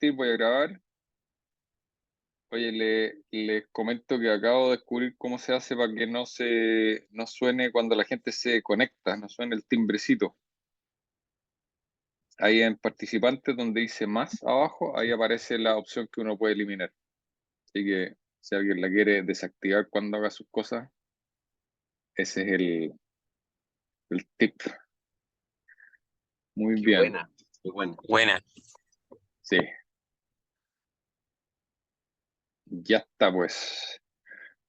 partir, voy a grabar. Oye, les comento que acabo de descubrir cómo se hace para que no suene cuando la gente se conecta, no suene el timbrecito. Ahí en participantes donde dice más abajo, ahí aparece la opción que uno puede eliminar. Así que si alguien la quiere desactivar cuando haga sus cosas, ese es el tip. Muy Qué bien, buena, qué buena. Buena. sí, ya está pues.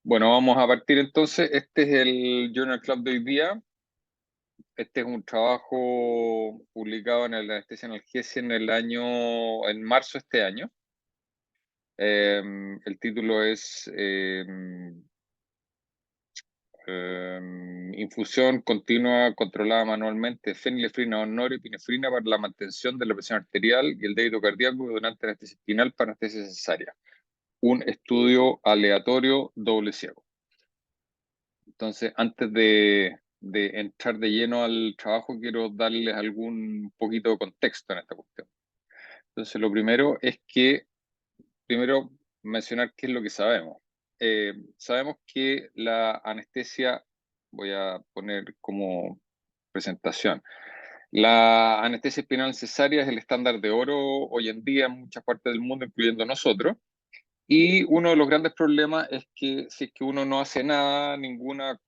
Bueno, vamos a partir entonces. Este es el Journal Club de hoy día. Este es un trabajo publicado en el Anestesia Analgesia en marzo de este año. El título es Infusión continua controlada manualmente, fenilefrina o norepinefrina para la mantención de la presión arterial y el débito cardíaco durante anestesia espinal para anestesia cesárea. Un estudio aleatorio doble ciego. Entonces, antes de entrar de lleno al trabajo, quiero darles algún poquito de contexto en esta cuestión. Entonces, lo primero es que, primero, mencionar qué es lo que sabemos. Sabemos que la anestesia, voy a poner como presentación, la anestesia espinal cesárea es el estándar de oro hoy en día en muchas partes del mundo, incluyendo nosotros. Y uno de los grandes problemas es que si es que uno no hace nada, ninguna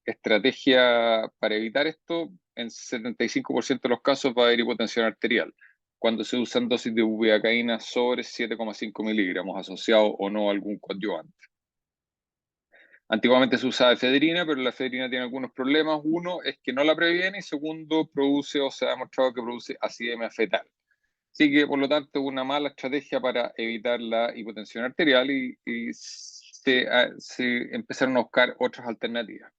estrategia para evitar esto, en 75% de los casos va a haber hipotensión arterial, cuando se usan dosis de bupivacaína sobre 7,5 miligramos, asociado o no a algún coadyuvante. Antiguamente se usaba efedrina, pero la efedrina tiene algunos problemas. Uno es que no la previene y segundo, produce o se ha demostrado que produce acidemia fetal. Así que, por lo tanto, una mala estrategia para evitar la hipotensión arterial y se empezaron a buscar otras alternativas.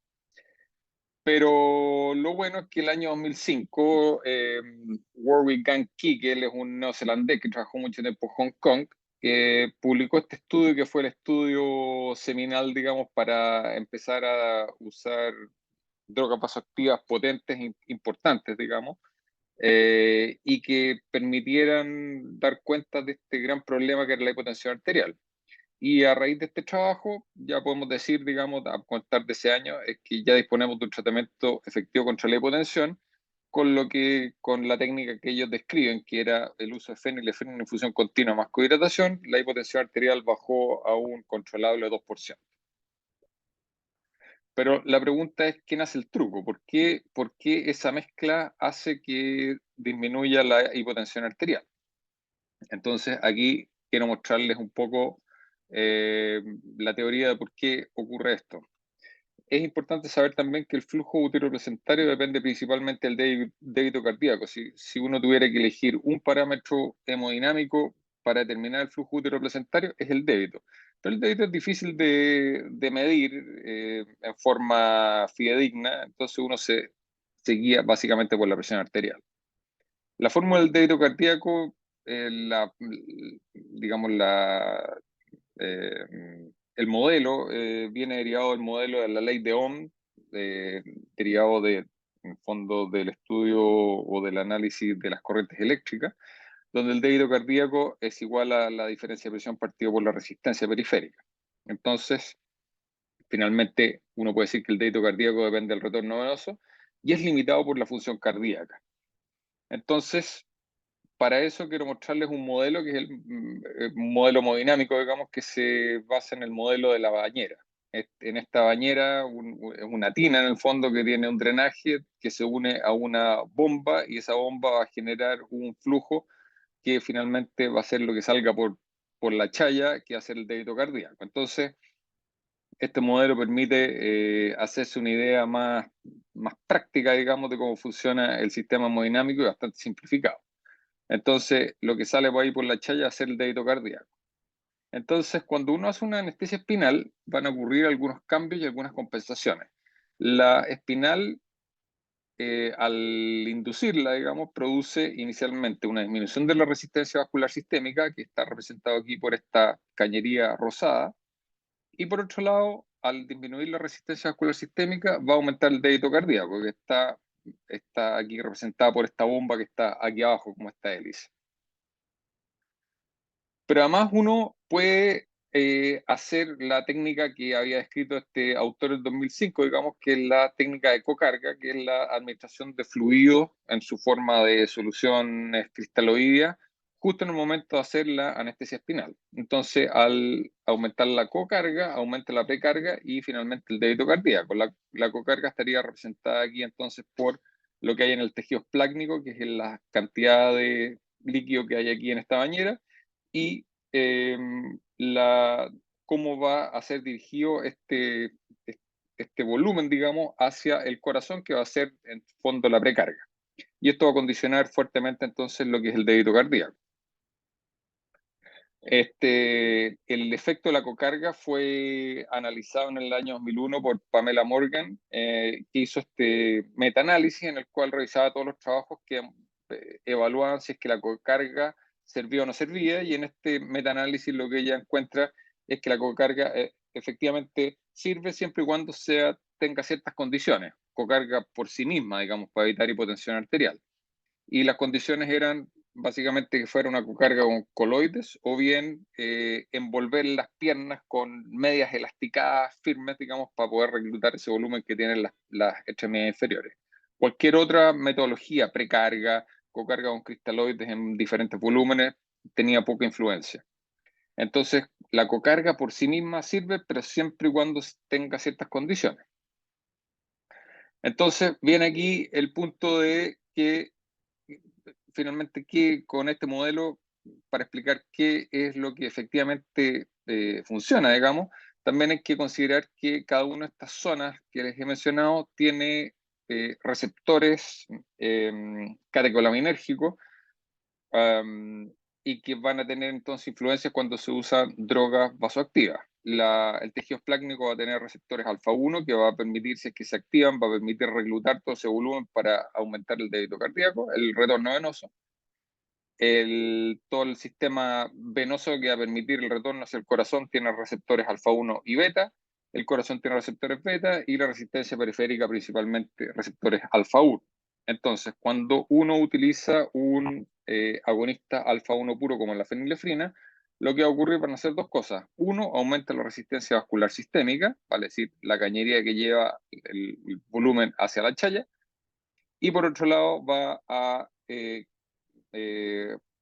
Pero lo bueno es que el año 2005, Warwick Gan-Ki, que él es un neozelandés que trabajó mucho tiempo en Hong Kong, publicó este estudio que fue el estudio seminal, digamos, para empezar a usar drogas vasoactivas potentes e importantes, digamos, y que permitieran dar cuenta de este gran problema que era la hipotensión arterial. Y a raíz de este trabajo, ya podemos decir, digamos, a contar de ese año, es que ya disponemos de un tratamiento efectivo contra la hipotensión, con la técnica que ellos describen, que era el uso de fenilefrina en infusión continua más cohidratación, la hipotensión arterial bajó a un controlable 2%. Pero la pregunta es, ¿quién hace el truco? ¿Por qué esa mezcla hace que disminuya la hipotensión arterial? Entonces, aquí quiero mostrarles un poco la teoría de por qué ocurre esto. Es importante saber también que el flujo uteroplacentario depende principalmente del débito cardíaco. Si uno tuviera que elegir un parámetro hemodinámico para determinar el flujo uteroplacentario, es el débito. Pero el débito es difícil de medir en forma fidedigna, entonces uno se guía básicamente por la presión arterial. La fórmula del débito cardíaco, digamos, el modelo viene derivado del modelo de la ley de Ohm, derivado en fondo del estudio o del análisis de las corrientes eléctricas, donde el débito cardíaco es igual a la diferencia de presión partido por la resistencia periférica. Entonces, finalmente, uno puede decir que el débito cardíaco depende del retorno venoso y es limitado por la función cardíaca. Entonces, para eso quiero mostrarles un modelo que es un modelo hemodinámico, digamos, que se basa en el modelo de la bañera. En esta bañera es una tina en el fondo que tiene un drenaje que se une a una bomba y esa bomba va a generar un flujo que finalmente va a ser lo que salga por la chaya, que va a ser el débito cardíaco. Entonces, este modelo permite hacerse una idea más práctica, digamos, de cómo funciona el sistema hemodinámico y bastante simplificado. Entonces, lo que sale por ahí por la chaya es hacer el débito cardíaco. Entonces, cuando uno hace una anestesia espinal, van a ocurrir algunos cambios y algunas compensaciones. La espinal, al inducirla, digamos, produce inicialmente una disminución de la resistencia vascular sistémica, que está representado aquí por esta cañería rosada, y por otro lado, al disminuir la resistencia vascular sistémica, va a aumentar el débito cardíaco, que está aquí representada por esta bomba que está aquí abajo, como esta hélice. Pero además uno puede hacer la técnica que había escrito este autor en 2005, digamos, que es la técnica de cocarga, que es la administración de fluidos en su forma de solución cristaloidea, justo en el momento de hacer la anestesia espinal. Entonces, al aumentar la cocarga, aumenta la precarga y finalmente el débito cardíaco. La cocarga estaría representada aquí entonces por lo que hay en el tejido esplácnico, que es la cantidad de líquido que hay aquí en esta bañera, y cómo va a ser dirigido este volumen, digamos, hacia el corazón, que va a ser en fondo la precarga. Y esto va a condicionar fuertemente entonces lo que es el débito cardíaco. El efecto de la cocarga fue analizado en el año 2001 por Pamela Morgan, que hizo este metaanálisis en el cual revisaba todos los trabajos que evaluaban si es que la cocarga servía o no servía, y en este metaanálisis lo que ella encuentra es que la cocarga efectivamente sirve siempre y cuando tenga ciertas condiciones, cocarga por sí misma, digamos, para evitar hipotensión arterial. Y las condiciones eran básicamente que fuera una cocarga con coloides o bien envolver las piernas con medias elasticadas firmes, digamos, para poder reclutar ese volumen que tienen las extremidades inferiores. Cualquier otra metodología, precarga, cocarga con cristaloides en diferentes volúmenes, tenía poca influencia. Entonces, la cocarga por sí misma sirve, pero siempre y cuando tenga ciertas condiciones. Entonces, viene aquí el punto de que finalmente con este modelo, para explicar qué es lo que efectivamente funciona, digamos, también hay que considerar que cada una de estas zonas que les he mencionado tiene receptores catecolaminérgicos, y que van a tener entonces influencias cuando se usan drogas vasoactivas. El tejido esplácnico va a tener receptores alfa 1 que va a permitir, si es que se activan, va a permitir reclutar todo ese volumen para aumentar el débito cardíaco, el retorno venoso. Todo el sistema venoso que va a permitir el retorno hacia el corazón tiene receptores alfa 1 y beta, el corazón tiene receptores beta y la resistencia periférica principalmente receptores alfa 1. Entonces, cuando uno utiliza un agonista alfa 1 puro como la fenilefrina, lo que va a ocurrir van a ser dos cosas. Uno, aumenta la resistencia vascular sistémica, vale decir, la cañería que lleva el volumen hacia la chaya, y por otro lado va a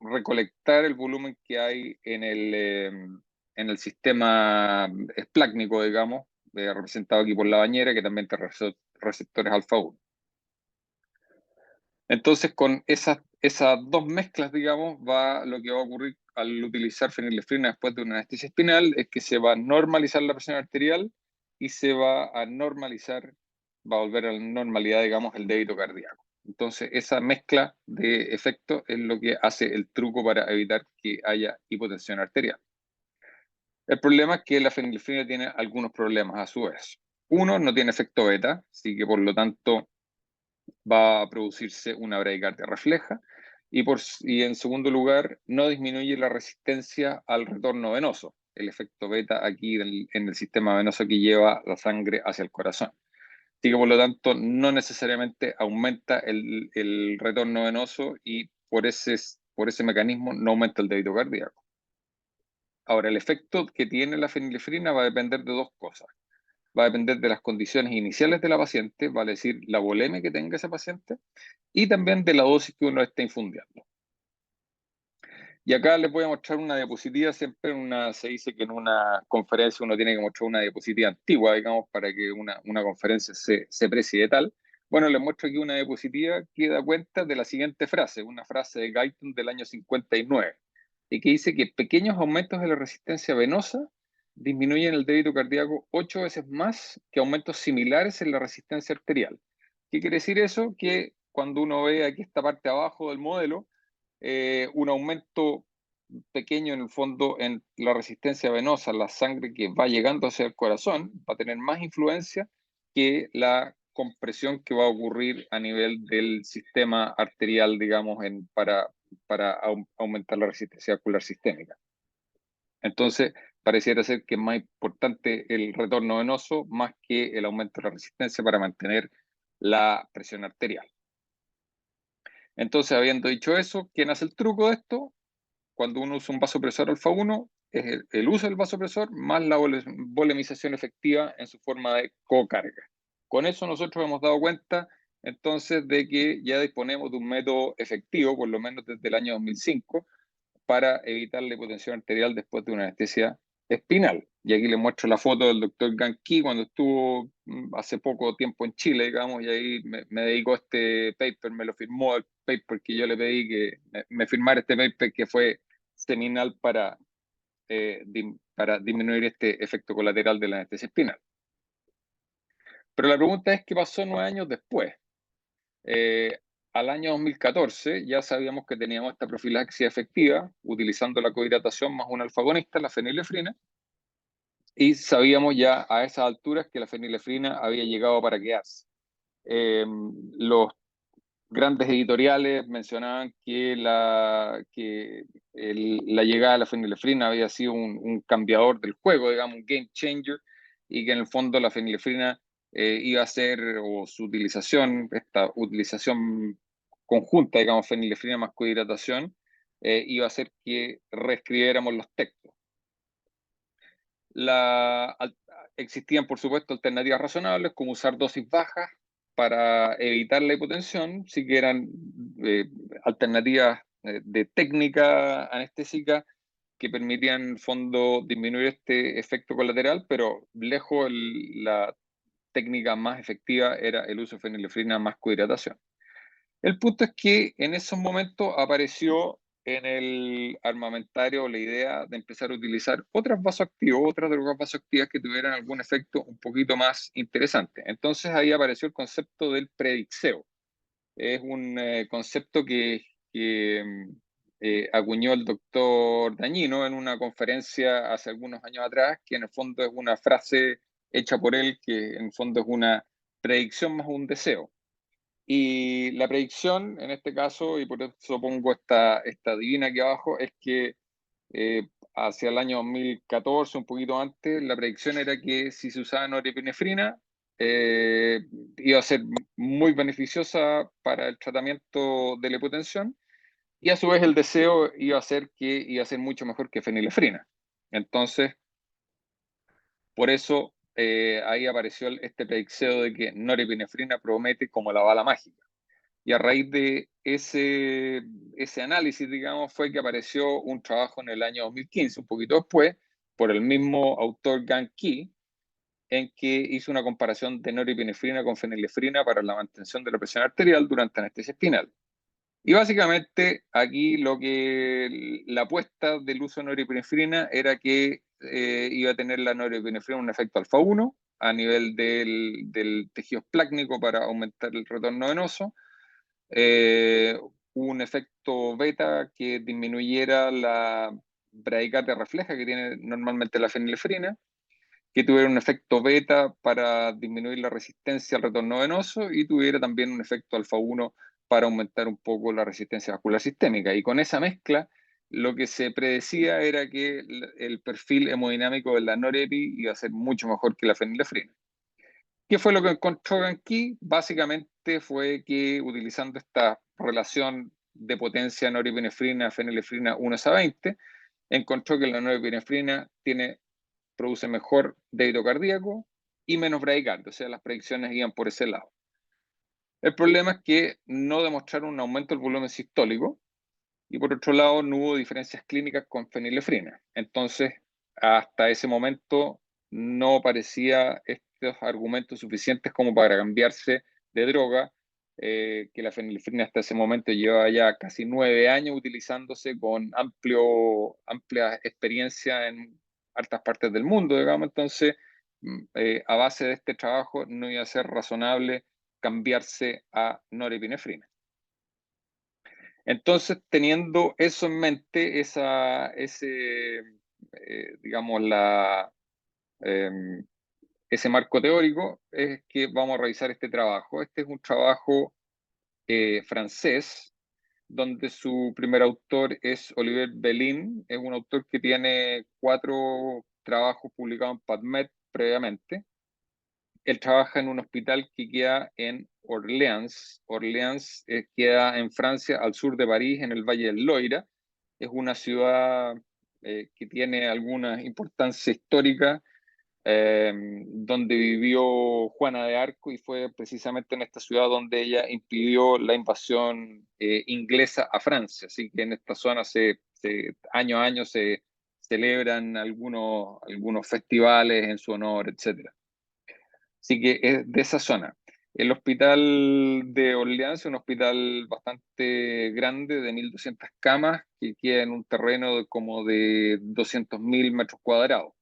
recolectar el volumen que hay en el sistema esplácnico, digamos, representado aquí por la bañera, que también tiene receptores alfa 1. Entonces, con esas dos mezclas, digamos, lo que va a ocurrir al utilizar fenilefrina después de una anestesia espinal es que se va a normalizar la presión arterial y se va a normalizar, va a volver a la normalidad, digamos, el débito cardíaco. Entonces, esa mezcla de efectos es lo que hace el truco para evitar que haya hipotensión arterial. El problema es que la fenilefrina tiene algunos problemas a su vez. Uno, no tiene efecto beta, así que por lo tanto va a producirse una bradicardia refleja, y en segundo lugar, no disminuye la resistencia al retorno venoso, el efecto beta aquí en el sistema venoso que lleva la sangre hacia el corazón. Así que por lo tanto no necesariamente aumenta el retorno venoso y por ese mecanismo no aumenta el débito cardíaco. Ahora, el efecto que tiene la fenilefrina va a depender de dos cosas. Va a depender de las condiciones iniciales de la paciente, vale decir, la volemia que tenga ese paciente, y también de la dosis que uno esté infundiendo. Y acá les voy a mostrar una diapositiva. Siempre se dice que en una conferencia uno tiene que mostrar una diapositiva antigua, digamos, para que una conferencia se precie de tal. Bueno, les muestro aquí una diapositiva que da cuenta de la siguiente frase, una frase de Guyton del año 59, y que dice que pequeños aumentos de la resistencia venosa disminuyen el débito cardíaco 8 veces más que aumentos similares en la resistencia arterial. ¿Qué quiere decir eso? Que cuando uno ve aquí esta parte abajo del modelo, un aumento pequeño en el fondo en la resistencia venosa, la sangre que va llegando hacia el corazón, va a tener más influencia que la compresión que va a ocurrir a nivel del sistema arterial, digamos, para aumentar la resistencia vascular sistémica. Entonces, pareciera ser que es más importante el retorno venoso más que el aumento de la resistencia para mantener la presión arterial. Entonces, habiendo dicho eso, ¿quién hace el truco de esto? cuando uno usa un vasopresor alfa 1, es el uso del vasopresor más la volemización efectiva en su forma de cocarga. Con eso nosotros hemos dado cuenta entonces de que ya disponemos de un método efectivo, por lo menos desde el año 2005, para evitar la hipotensión arterial después de una anestesia espinal. Y aquí les muestro la foto del doctor Ganqui cuando estuvo hace poco tiempo en Chile, digamos, y ahí me dedicó este paper, me lo firmó el paper que yo le pedí que me firmara este paper que fue seminal para disminuir este efecto colateral de la anestesia espinal. Pero la pregunta es, ¿qué pasó 9 años después? Al año 2014 ya sabíamos que teníamos esta profilaxis efectiva utilizando la cohidratación más un alfa-agonista, la fenilefrina, y sabíamos ya a esas alturas que la fenilefrina había llegado para quedarse. Los grandes editoriales mencionaban que la llegada de la fenilefrina había sido un cambiador del juego, digamos, un game changer, y que en el fondo la fenilefrina iba a ser, o su utilización, esta utilización conjunta, digamos, fenilefrina más cohidratación, iba a hacer que reescribiéramos los textos. Existían, por supuesto, alternativas razonables, como usar dosis bajas para evitar la hipotensión, sí que eran alternativas de técnica anestésica que permitían, en el fondo, disminuir este efecto colateral, pero lejos la técnica más efectiva era el uso de fenilefrina más cohidratación. El punto es que en esos momentos apareció en el armamentario la idea de empezar a utilizar otras vasoactivos, otras drogas vasoactivas que tuvieran algún efecto un poquito más interesante. Entonces ahí apareció el concepto del predixeo. Es un concepto que acuñó el doctor Dañino en una conferencia hace algunos años atrás, que en el fondo es una frase hecha por él, que en el fondo es una predicción más un deseo. Y la predicción, en este caso, y por eso pongo esta divina aquí abajo, es que hacia el año 2014, un poquito antes, la predicción era que si se usaba norepinefrina, iba a ser muy beneficiosa para el tratamiento de la hipotensión, y a su vez el deseo iba a ser que iba a ser mucho mejor que fenilefrina. Entonces, por eso ahí apareció este predicción de que norepinefrina promete como la bala mágica. Y a raíz de ese análisis, digamos, fue que apareció un trabajo en el año 2015, un poquito después, por el mismo autor Ganqui, en que hizo una comparación de norepinefrina con fenilefrina para la mantención de la presión arterial durante anestesia espinal. Y básicamente aquí la apuesta del uso de norepinefrina era que iba a tener la norepinefrina un efecto alfa 1 a nivel del tejido esplácnico para aumentar el retorno venoso, un efecto beta que disminuyera la bradicardia refleja que tiene normalmente la fenilefrina, que tuviera un efecto beta para disminuir la resistencia al retorno venoso y tuviera también un efecto alfa 1 para aumentar un poco la resistencia vascular sistémica. Y con esa mezcla, lo que se predecía era que el perfil hemodinámico de la norepi iba a ser mucho mejor que la fenilefrina. ¿Qué fue lo que encontró aquí? Básicamente fue que utilizando esta relación de potencia norepinefrina-fenilefrina 1:20, encontró que la norepinefrina produce mejor débito cardíaco y menos bradicardia, o sea, las predicciones iban por ese lado. El problema es que no demostraron un aumento del volumen sistólico y por otro lado no hubo diferencias clínicas con fenilefrina. Entonces, hasta ese momento no parecía estos argumentos suficientes como para cambiarse de droga, que la fenilefrina hasta ese momento lleva ya casi 9 años utilizándose con amplia experiencia en hartas partes del mundo, digamos. Entonces, a base de este trabajo no iba a ser razonable cambiarse a norepinefrina. Entonces, teniendo eso en mente, digamos, ese marco teórico, es que vamos a revisar este trabajo. Este es un trabajo francés, donde su primer autor es Olivier Belin, es un autor que tiene 4 trabajos publicados en PubMed previamente. Él trabaja en un hospital que queda en Orleans. Orleans queda en Francia, al sur de París, en el Valle del Loira, es una ciudad que tiene alguna importancia histórica, donde vivió Juana de Arco, y fue precisamente en esta ciudad donde ella impidió la invasión inglesa a Francia. Así que en esta zona año a año se celebran algunos festivales en su honor, etc. Así que es de esa zona. El hospital de Orleans es un hospital bastante grande, de 1.200 camas, que queda en un terreno como de 200.000 metros cuadrados.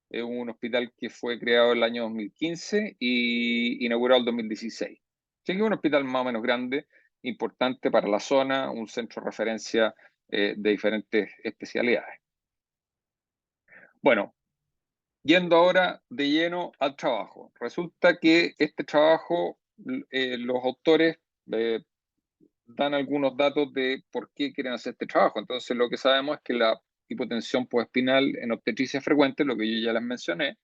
Es un hospital que fue creado el año 2015 y inaugurado el 2016. Así que es un hospital más o menos grande, importante para la zona, un centro de referencia de diferentes especialidades. Bueno, yendo ahora de lleno al trabajo. Resulta que este trabajo, los autores eh, dan algunos datos de por qué quieren hacer este trabajo. Entonces, lo que sabemos es que la hipotensión postespinal en obstetricia es frecuente, lo que yo ya les mencioné,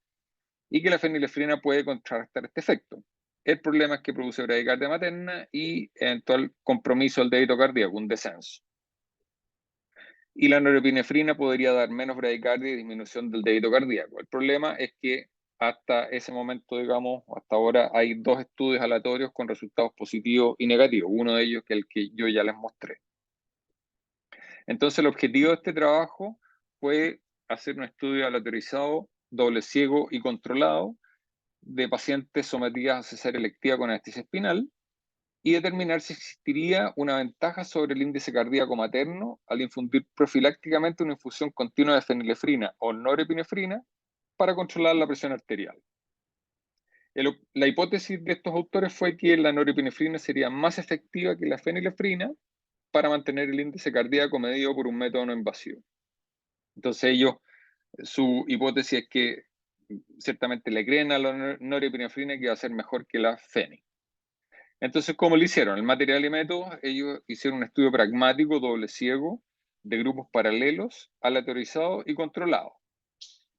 y que la fenilefrina puede contrarrestar este efecto. El problema es que produce bradicardia materna y eventual compromiso del débito cardíaco, un descenso. Y la norepinefrina podría dar menos bradicardia y disminución del débito cardíaco. El problema es que hasta ese momento, digamos, hasta ahora hay 2 estudios aleatorios con resultados positivos y negativos, uno de ellos que es el que yo ya les mostré. Entonces, el objetivo de este trabajo fue hacer un estudio aleatorizado, doble ciego y controlado de pacientes sometidas a cesárea electiva con anestesia espinal, y determinar si existiría una ventaja sobre el índice cardíaco materno al infundir profilácticamente una infusión continua de fenilefrina o norepinefrina para controlar la presión arterial. La hipótesis de estos autores fue que la norepinefrina sería más efectiva que la fenilefrina para mantener el índice cardíaco medido por un método no invasivo. Entonces su hipótesis es que ciertamente le creen a la norepinefrina que va a ser mejor que la feni. Entonces, ¿cómo lo hicieron? El material y métodos, ellos hicieron un estudio pragmático, doble ciego, de grupos paralelos, aleatorizados y controlados.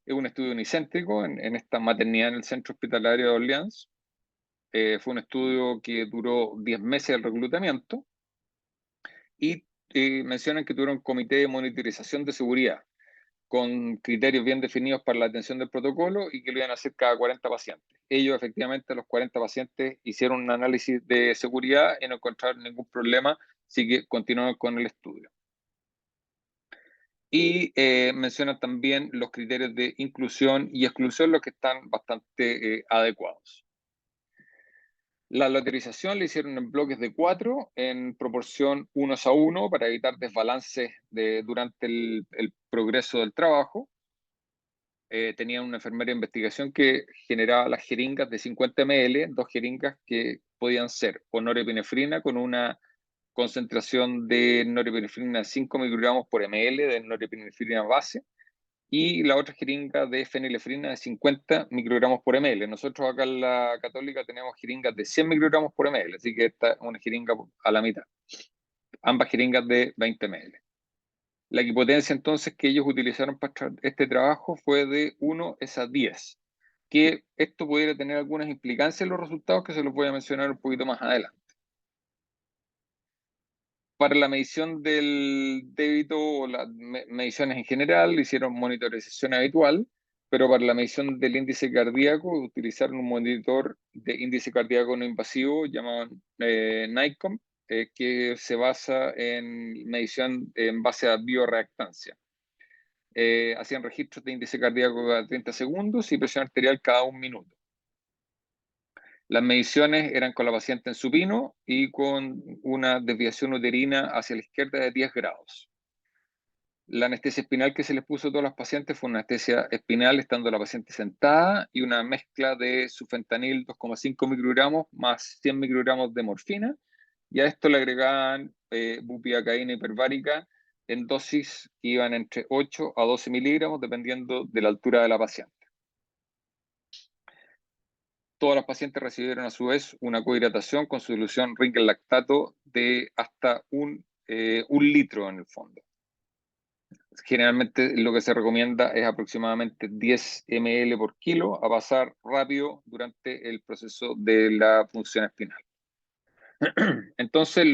Es un estudio unicéntrico en esta maternidad en el Centro Hospitalario de Orleans. Fue un estudio que duró 10 meses el reclutamiento, y mencionan que tuvieron un comité de monitorización de seguridad con criterios bien definidos para la atención del protocolo, y que lo iban a hacer cada 40 pacientes. Ellos efectivamente, los 40 pacientes, hicieron un análisis de seguridad y no encontraron ningún problema, así que continuaron con el estudio. Y mencionan también los criterios de inclusión y exclusión, los que están bastante adecuados. La laterización la hicieron en bloques de 4 en proporción 1:1 para evitar desbalances durante el progreso del trabajo. Tenían una enfermera de investigación que generaba las jeringas de 50 ml, 2 jeringas que podían ser o norepinefrina con una concentración de norepinefrina de 5 microgramos por ml de norepinefrina base, y la otra jeringa de fenilefrina de 50 microgramos por ml. Nosotros acá en la Católica tenemos jeringas de 100 microgramos por ml, así que esta es una jeringa a la mitad. Ambas jeringas de 20 ml. La equipotencia entonces que ellos utilizaron para este trabajo fue de 1:10, que esto pudiera tener algunas implicancias en los resultados que se los voy a mencionar un poquito más adelante. Para la medición del débito o las mediciones en general, hicieron monitorización habitual, pero para la medición del índice cardíaco utilizaron un monitor de índice cardíaco no invasivo llamado NICOM, que se basa en medición en base a bioreactancia. Hacían registros de índice cardíaco cada 30 segundos y presión arterial cada 1 minuto. Las mediciones eran con la paciente en supino y con una desviación uterina hacia la izquierda de 10 grados. La anestesia espinal que se les puso a todos los pacientes fue una anestesia espinal estando la paciente sentada, y una mezcla de sufentanil 2,5 microgramos más 100 microgramos de morfina, y a esto le agregaban bupivacaína hiperbárica en dosis que iban entre 8 a 12 miligramos dependiendo de la altura de la paciente. Todas las pacientes recibieron a su vez una cohidratación con solución Rinkel lactato de hasta un litro en el fondo. Generalmente lo que se recomienda es aproximadamente 10 ml por kilo, a pasar rápido durante el proceso de la punción espinal. Entonces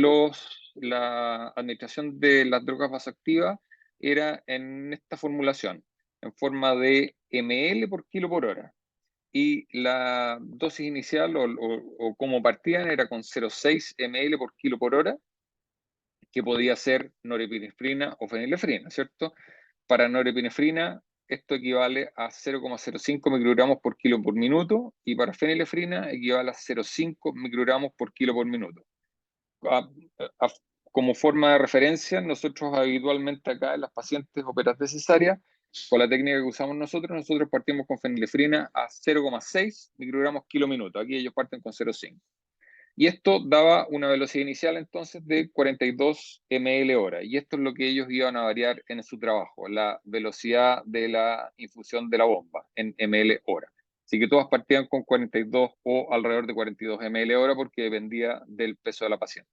la administración de las drogas vasoactivas era en esta formulación, en forma de ml por kilo por hora. Y la dosis inicial o como partían era con 0,6 ml por kilo por hora, que podía ser norepinefrina o fenilefrina, ¿cierto? Para norepinefrina, esto equivale a 0,05 microgramos por kilo por minuto y para fenilefrina equivale a 0,5 microgramos por kilo por minuto. A- a- Como forma de referencia, nosotros habitualmente acá en las pacientes operadas de cesárea, con la técnica que usamos nosotros partimos con fenilefrina a 0,6 microgramos kilo minuto. Aquí ellos parten con 0,5. Y esto daba una velocidad inicial entonces de 42 ml hora. Y esto es lo que ellos iban a variar en su trabajo, la velocidad de la infusión de la bomba en ml hora. Así que todas partían con 42 o alrededor de 42 ml hora porque dependía del peso de la paciente.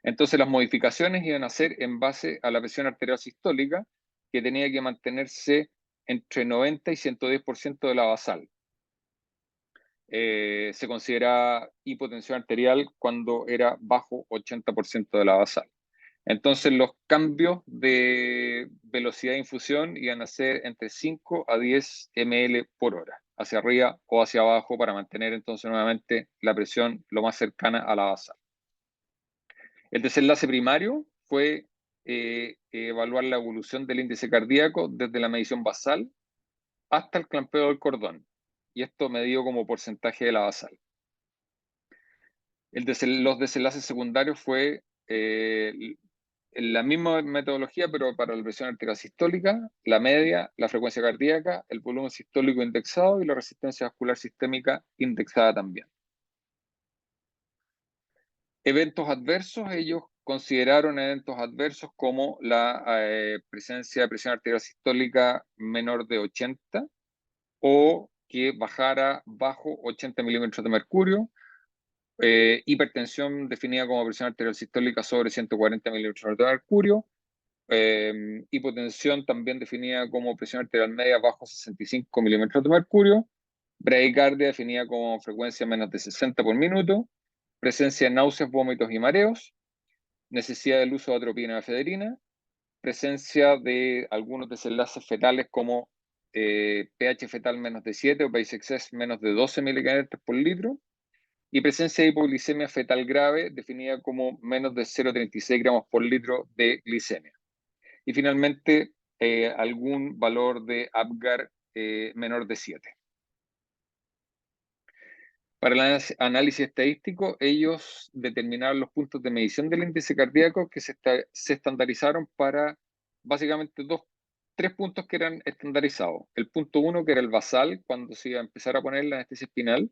Entonces las modificaciones iban a ser en base a la presión arterial sistólica, que tenía que mantenerse entre 90 y 110% de la basal. Se considera hipotensión arterial cuando era bajo 80% de la basal. Entonces los cambios de velocidad de infusión iban a ser entre 5 a 10 ml por hora, hacia arriba o hacia abajo, para mantener entonces nuevamente la presión lo más cercana a la basal. El desenlace primario fue evaluar la evolución del índice cardíaco desde la medición basal hasta el clampeo del cordón, y esto medido como porcentaje de la basal. Los desenlaces secundarios fue la misma metodología, pero para la presión arterial sistólica, la media, la frecuencia cardíaca, el volumen sistólico indexado y la resistencia vascular sistémica indexada también. Eventos adversos, ellos consideraron eventos adversos como la presencia de presión arterial sistólica menor de 80 o que bajara bajo 80 milímetros de mercurio, hipertensión definida como presión arterial sistólica sobre 140 milímetros de mercurio, hipotensión también definida como presión arterial media bajo 65 milímetros de mercurio, bradicardia definida como frecuencia menos de 60 por minuto, presencia de náuseas, vómitos y mareos, necesidad del uso de atropina y efedrina, presencia de algunos desenlaces fetales como pH fetal menos de 7 o base excess menos de 12 miligramos por litro, y presencia de hipoglicemia fetal grave definida como menos de 0,36 gramos por litro de glicemia. Y finalmente, algún valor de Apgar menor de 7. Para el análisis estadístico, ellos determinaron los puntos de medición del índice cardíaco que se estandarizaron para básicamente tres puntos que eran estandarizados. El punto 1, que era el basal, cuando se iba a empezar a poner la anestesia espinal.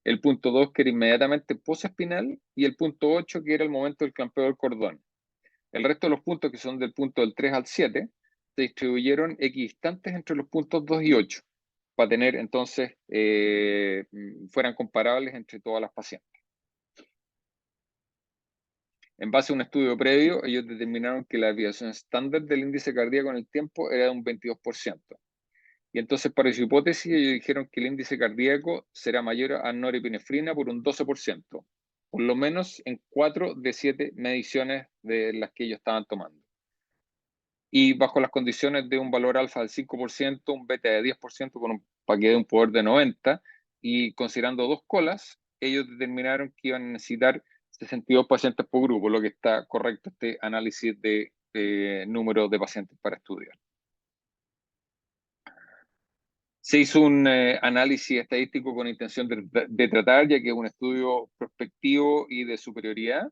El punto 2, que era inmediatamente posespinal. Y el punto 8, que era el momento del clampeo del cordón. El resto de los puntos, que son del punto del 3 al 7, se distribuyeron equidistantes entre los puntos 2 y 8, para tener entonces, fueran comparables entre todas las pacientes. En base a un estudio previo, ellos determinaron que la desviación estándar del índice cardíaco en el tiempo era de un 22%. Y entonces, para su hipótesis, ellos dijeron que el índice cardíaco será mayor a norepinefrina por un 12%, por lo menos en 4 de 7 mediciones de las que ellos estaban tomando. Y bajo las condiciones de un valor alfa del 5%, un beta de 10%, con un paquete de un poder de 90, y considerando dos colas, ellos determinaron que iban a necesitar 62 pacientes por grupo, lo que está correcto este análisis de número de pacientes para estudiar. Se hizo un análisis estadístico con intención de tratar, ya que es un estudio prospectivo y de superioridad.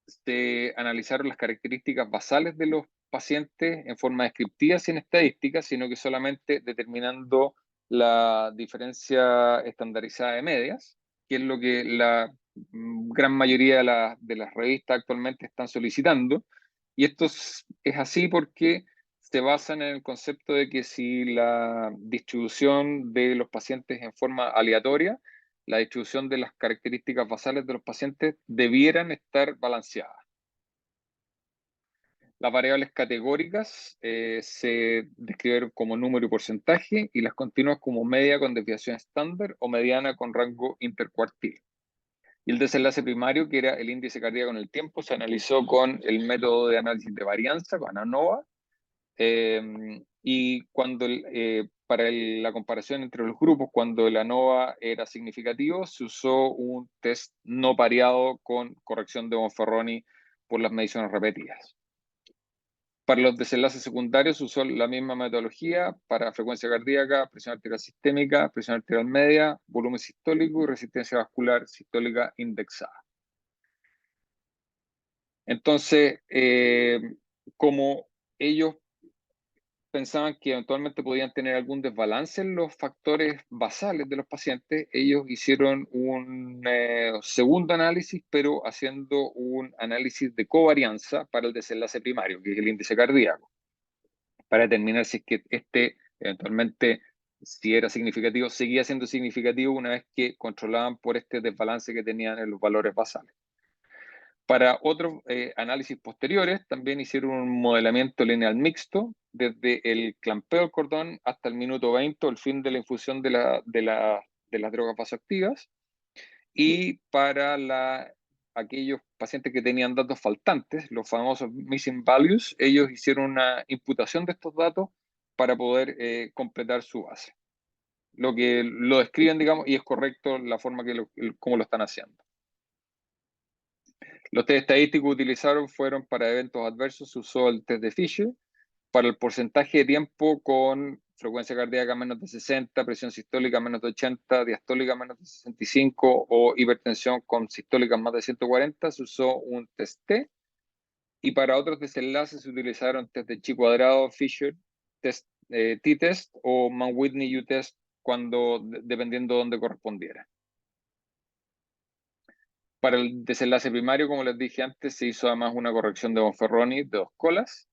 Se analizaron las características basales de los pacientes en forma descriptiva, sin estadísticas, sino que solamente determinando la diferencia estandarizada de medias, que es lo que la gran mayoría de las revistas actualmente están solicitando. Y esto es así porque se basan en el concepto de que si la distribución de los pacientes en forma aleatoria, la distribución de las características basales de los pacientes debieran estar balanceadas. Las variables categóricas se describieron como número y porcentaje, y las continuas como media con desviación estándar o mediana con rango intercuartil. Y el desenlace primario, que era el índice cardíaco en el tiempo, se analizó con el método de análisis de varianza, con ANOVA, Y cuando para la comparación entre los grupos, cuando el ANOVA era significativo, se usó un test no pareado con corrección de Bonferroni por las mediciones repetidas. Para los desenlaces secundarios se usó la misma metodología para frecuencia cardíaca, presión arterial sistémica, presión arterial media, volumen sistólico y resistencia vascular sistólica indexada. Entonces, como ellos pensaban que eventualmente podían tener algún desbalance en los factores basales de los pacientes, ellos hicieron un segundo análisis, pero haciendo un análisis de covarianza para el desenlace primario, que es el índice cardíaco, para determinar si es que eventualmente, si era significativo, seguía siendo significativo una vez que controlaban por este desbalance que tenían en los valores basales. Para otros análisis posteriores, también hicieron un modelamiento lineal mixto desde el clampeo del cordón hasta el minuto 20, el fin de la infusión de las drogas vasoactivas. Y para aquellos pacientes que tenían datos faltantes, los famosos missing values, ellos hicieron una imputación de estos datos para poder completar su base. Lo que lo describen, digamos, y es correcto la forma como lo están haciendo. Los test estadísticos utilizaron fueron para eventos adversos, se usó el test de Fisher, para el porcentaje de tiempo con frecuencia cardíaca menos de 60, presión sistólica menos de 80, diastólica menos de 65 o hipertensión con sistólica más de 140, se usó un test T. Y para otros desenlaces se utilizaron test de chi cuadrado, Fisher, test, T-test o Mann-Whitney U-test, dependiendo de dónde correspondiera. Para el desenlace primario, como les dije antes, se hizo además una corrección de Bonferroni de 2 colas.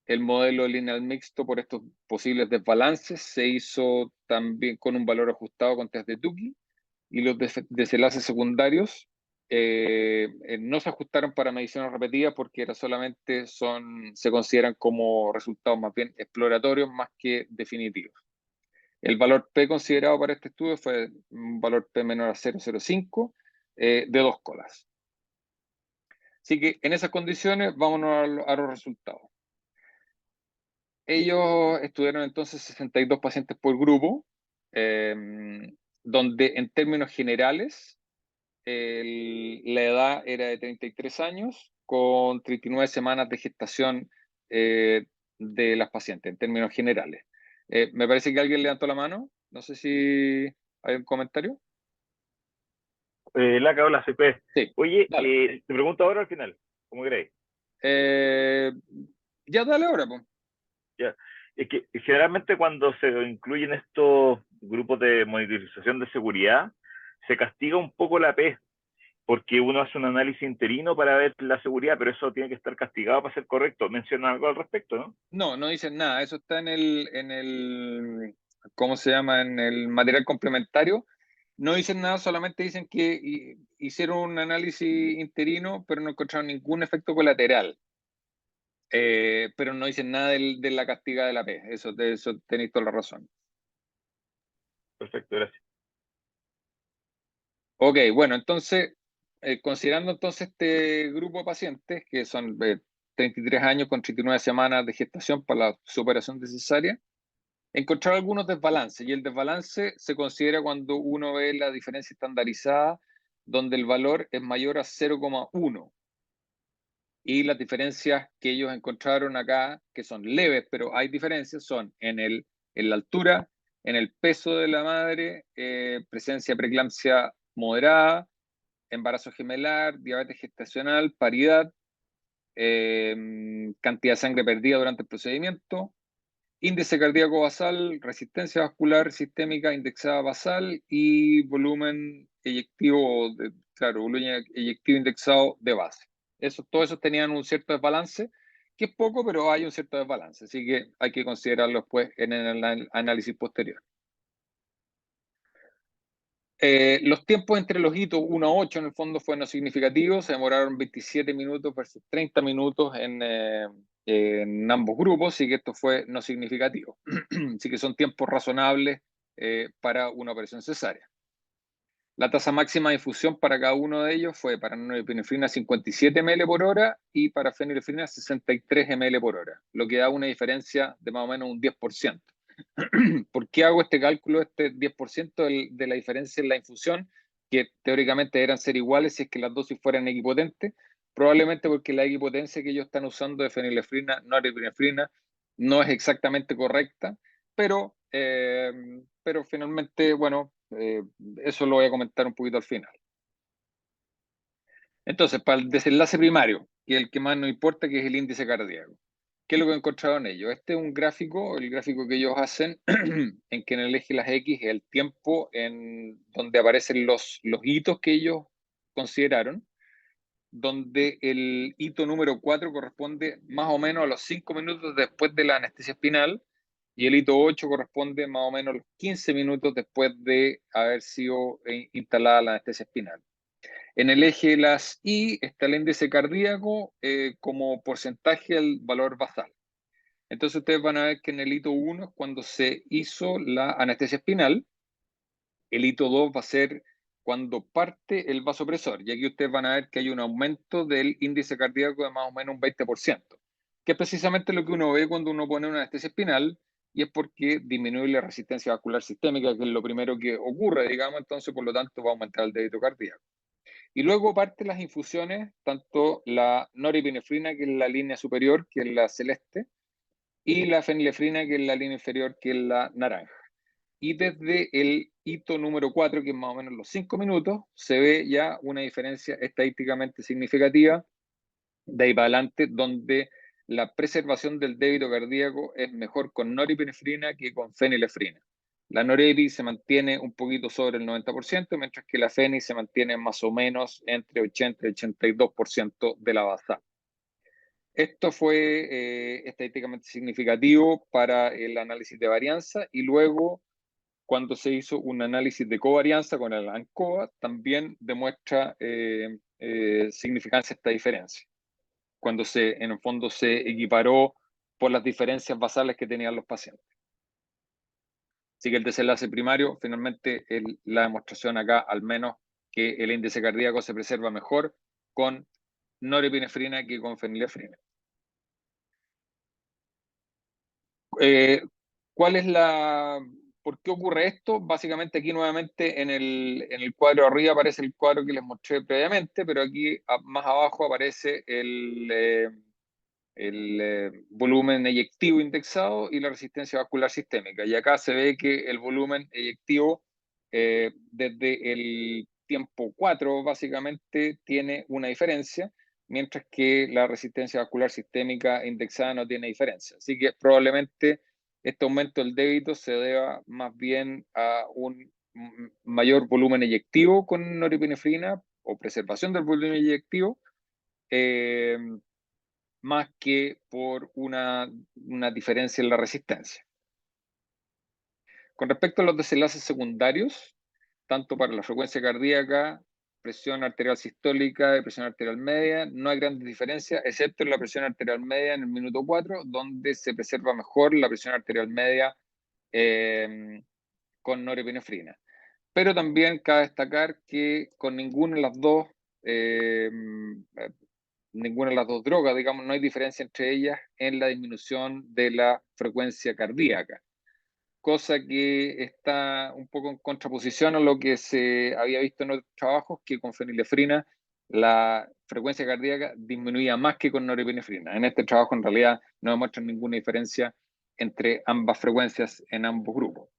El modelo lineal mixto por estos posibles desbalances se hizo también con un valor ajustado con test de Tukey. Y los desenlaces secundarios no se ajustaron para mediciones repetidas porque se consideran como resultados más bien exploratorios más que definitivos. El valor P considerado para este estudio fue un valor P menor a 0,05 de 2 colas. Así que en esas condiciones, vámonos a los resultados. Ellos estudiaron entonces 62 pacientes por grupo, donde en términos generales la edad era de 33 años con 39 semanas de gestación de las pacientes, en términos generales. Me parece que alguien levantó la mano. No sé si hay un comentario. La cagó la CP. Sí, Oye, dale. te pregunto ahora al final, ¿cómo queréis? Ya dale ahora, pues. Ya. Es que generalmente cuando se incluyen estos grupos de monitorización de seguridad, se castiga un poco la P, porque uno hace un análisis interino para ver la seguridad, pero eso tiene que estar castigado para ser correcto. Menciona algo al respecto, ¿no? No, no dicen nada. Eso está ¿cómo se llama? En el material complementario. No dicen nada, solamente dicen que hicieron un análisis interino, pero no encontraron ningún efecto colateral. Pero no dicen nada de la castiga de la P. Eso tenéis toda la razón. Perfecto, gracias. Ok, bueno, entonces, considerando entonces este grupo de pacientes, que son 33 años con 39 semanas de gestación para la superación de cesárea, encontrar algunos desbalances, y el desbalance se considera cuando uno ve la diferencia estandarizada, donde el valor es mayor a 0,1. Y las diferencias que ellos encontraron acá, que son leves, pero hay diferencias, son en la altura, en el peso de la madre, presencia de preeclampsia moderada, embarazo gemelar, diabetes gestacional, paridad, cantidad de sangre perdida durante el procedimiento, índice cardíaco basal, resistencia vascular sistémica indexada basal y volumen eyectivo, volumen eyectivo indexado de base. Todos esos tenían un cierto desbalance, que es poco, pero hay un cierto desbalance, así que hay que considerarlo después en el análisis posterior. Los tiempos entre los hitos 1 a 8 en el fondo fueron no significativos, se demoraron 27 minutos versus 30 minutos en ambos grupos, así que esto fue no significativo. Así que son tiempos razonables para una operación cesárea. La tasa máxima de infusión para cada uno de ellos fue para norepinefrina 57 ml por hora y para fenilefrina 63 ml por hora, lo que da una diferencia de más o menos un 10%. ¿Por qué hago este cálculo, este 10% de la diferencia en la infusión, que teóricamente deberían ser iguales si es que las dosis fueran equipotentes? Probablemente porque la equipotencia que ellos están usando de fenilefrina, norepinefrina, no es exactamente correcta, pero finalmente, bueno, eso lo voy a comentar un poquito al final. Entonces, para el desenlace primario, que es el que más nos importa, que es el índice cardíaco. ¿Qué es lo que encontraron ellos? Este es un gráfico, el gráfico que ellos hacen, en que en el eje de las X es el tiempo en donde aparecen los hitos que ellos consideraron, donde el hito número 4 corresponde más o menos a los 5 minutos después de la anestesia espinal, y el hito 8 corresponde más o menos a los 15 minutos después de haber sido instalada la anestesia espinal. En el eje de las Y está el índice cardíaco como porcentaje del valor basal. Entonces ustedes van a ver que en el hito 1 es cuando se hizo la anestesia espinal, el hito 2 va a ser cuando parte el vasopresor, y aquí ustedes van a ver que hay un aumento del índice cardíaco de más o menos un 20%, que es precisamente lo que uno ve cuando uno pone una anestesia espinal, y es porque disminuye la resistencia vascular sistémica, que es lo primero que ocurre, digamos, entonces por lo tanto va a aumentar el débito cardíaco. Y luego parten las infusiones, tanto la norepinefrina, que es la línea superior, que es la celeste, y la fenilefrina, que es la línea inferior, que es la naranja. Y desde el hito número 4, que es más o menos los 5 minutos, se ve ya una diferencia estadísticamente significativa de ahí para adelante, donde la preservación del débito cardíaco es mejor con norepinefrina que con fenilefrina. La norepi se mantiene un poquito sobre el 90%, mientras que la feni se mantiene más o menos entre 80 y 82% de la basal. Esto fue estadísticamente significativo para el análisis de varianza, y luego cuando se hizo un análisis de covarianza con el ANCOVA, también demuestra significancia esta diferencia, cuando en el fondo se equiparó por las diferencias basales que tenían los pacientes. Así que el desenlace primario, finalmente, la demostración acá, al menos, que el índice cardíaco se preserva mejor con norepinefrina que con fenilefrina. ¿Cuál es ¿Por qué ocurre esto? Básicamente aquí nuevamente en el cuadro de arriba aparece el cuadro que les mostré previamente, pero aquí más abajo aparece el volumen eyectivo indexado y la resistencia vascular sistémica. Y acá se ve que el volumen eyectivo desde el tiempo 4 básicamente tiene una diferencia, mientras que la resistencia vascular sistémica indexada no tiene diferencia. Así que probablemente este aumento del débito se deba más bien a un mayor volumen eyectivo con norepinefrina o preservación del volumen eyectivo, más que por una diferencia en la resistencia. Con respecto a los desenlaces secundarios, tanto para la frecuencia cardíaca, presión arterial sistólica y presión arterial media, no hay grandes diferencias, excepto en la presión arterial media en el minuto 4, donde se preserva mejor la presión arterial media con norepinefrina. Pero también cabe destacar que con ninguna de las dos drogas, digamos, no hay diferencia entre ellas en la disminución de la frecuencia cardíaca, cosa que está un poco en contraposición a lo que se había visto en otros trabajos, que con fenilefrina la frecuencia cardíaca disminuía más que con norepinefrina. En este trabajo en realidad no demuestran ninguna diferencia entre ambas frecuencias en ambos grupos.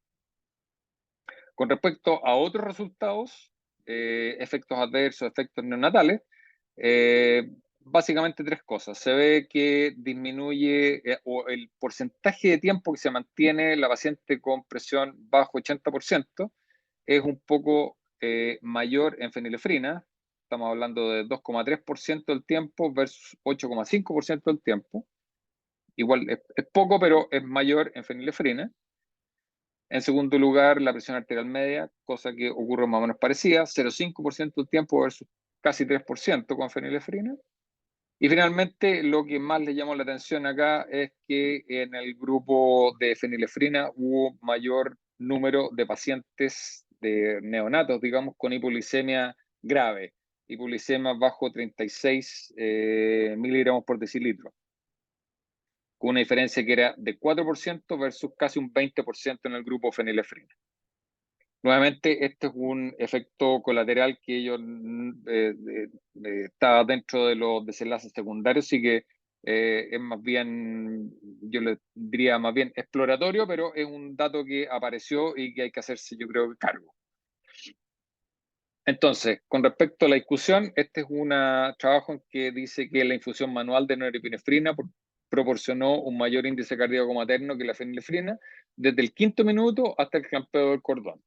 Con respecto a otros resultados, efectos adversos, efectos neonatales, básicamente tres cosas. Se ve que disminuye o el porcentaje de tiempo que se mantiene la paciente con presión bajo 80% es un poco mayor en fenilefrina. Estamos hablando de 2,3% del tiempo versus 8,5% del tiempo. Igual es poco, pero es mayor en fenilefrina. En segundo lugar, la presión arterial media, cosa que ocurre más o menos parecida, 0,5% del tiempo versus casi 3% con fenilefrina. Y finalmente, lo que más le llamó la atención acá es que en el grupo de fenilefrina hubo mayor número de pacientes de neonatos, digamos, con hipoglicemia grave, hipoglicemia bajo 36 miligramos por decilitro, con una diferencia que era de 4% versus casi un 20% en el grupo fenilefrina. Nuevamente, este es un efecto colateral que ellos está dentro de los desenlaces secundarios, así que es más bien, yo le diría más bien exploratorio, pero es un dato que apareció y que hay que hacerse, yo creo, cargo. Entonces, con respecto a la discusión, este es un trabajo en que dice que la infusión manual de norepinefrina proporcionó un mayor índice cardíaco materno que la fenilefrina desde el 5.º minuto hasta el clampeo del cordón.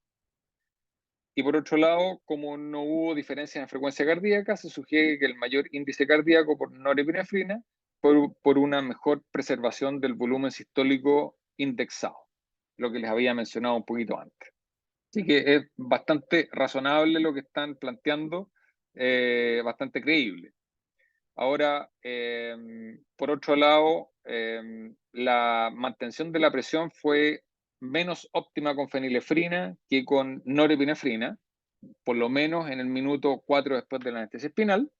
Y por otro lado, como no hubo diferencia en frecuencia cardíaca, se sugiere que el mayor índice cardíaco por norepinefrina por una mejor preservación del volumen sistólico indexado, lo que les había mencionado un poquito antes. Así que es bastante razonable lo que están planteando, bastante creíble. Ahora, por otro lado, la mantención de la presión fue menos óptima con fenilefrina que con norepinefrina, por lo menos en el minuto 4 después de la anestesia espinal.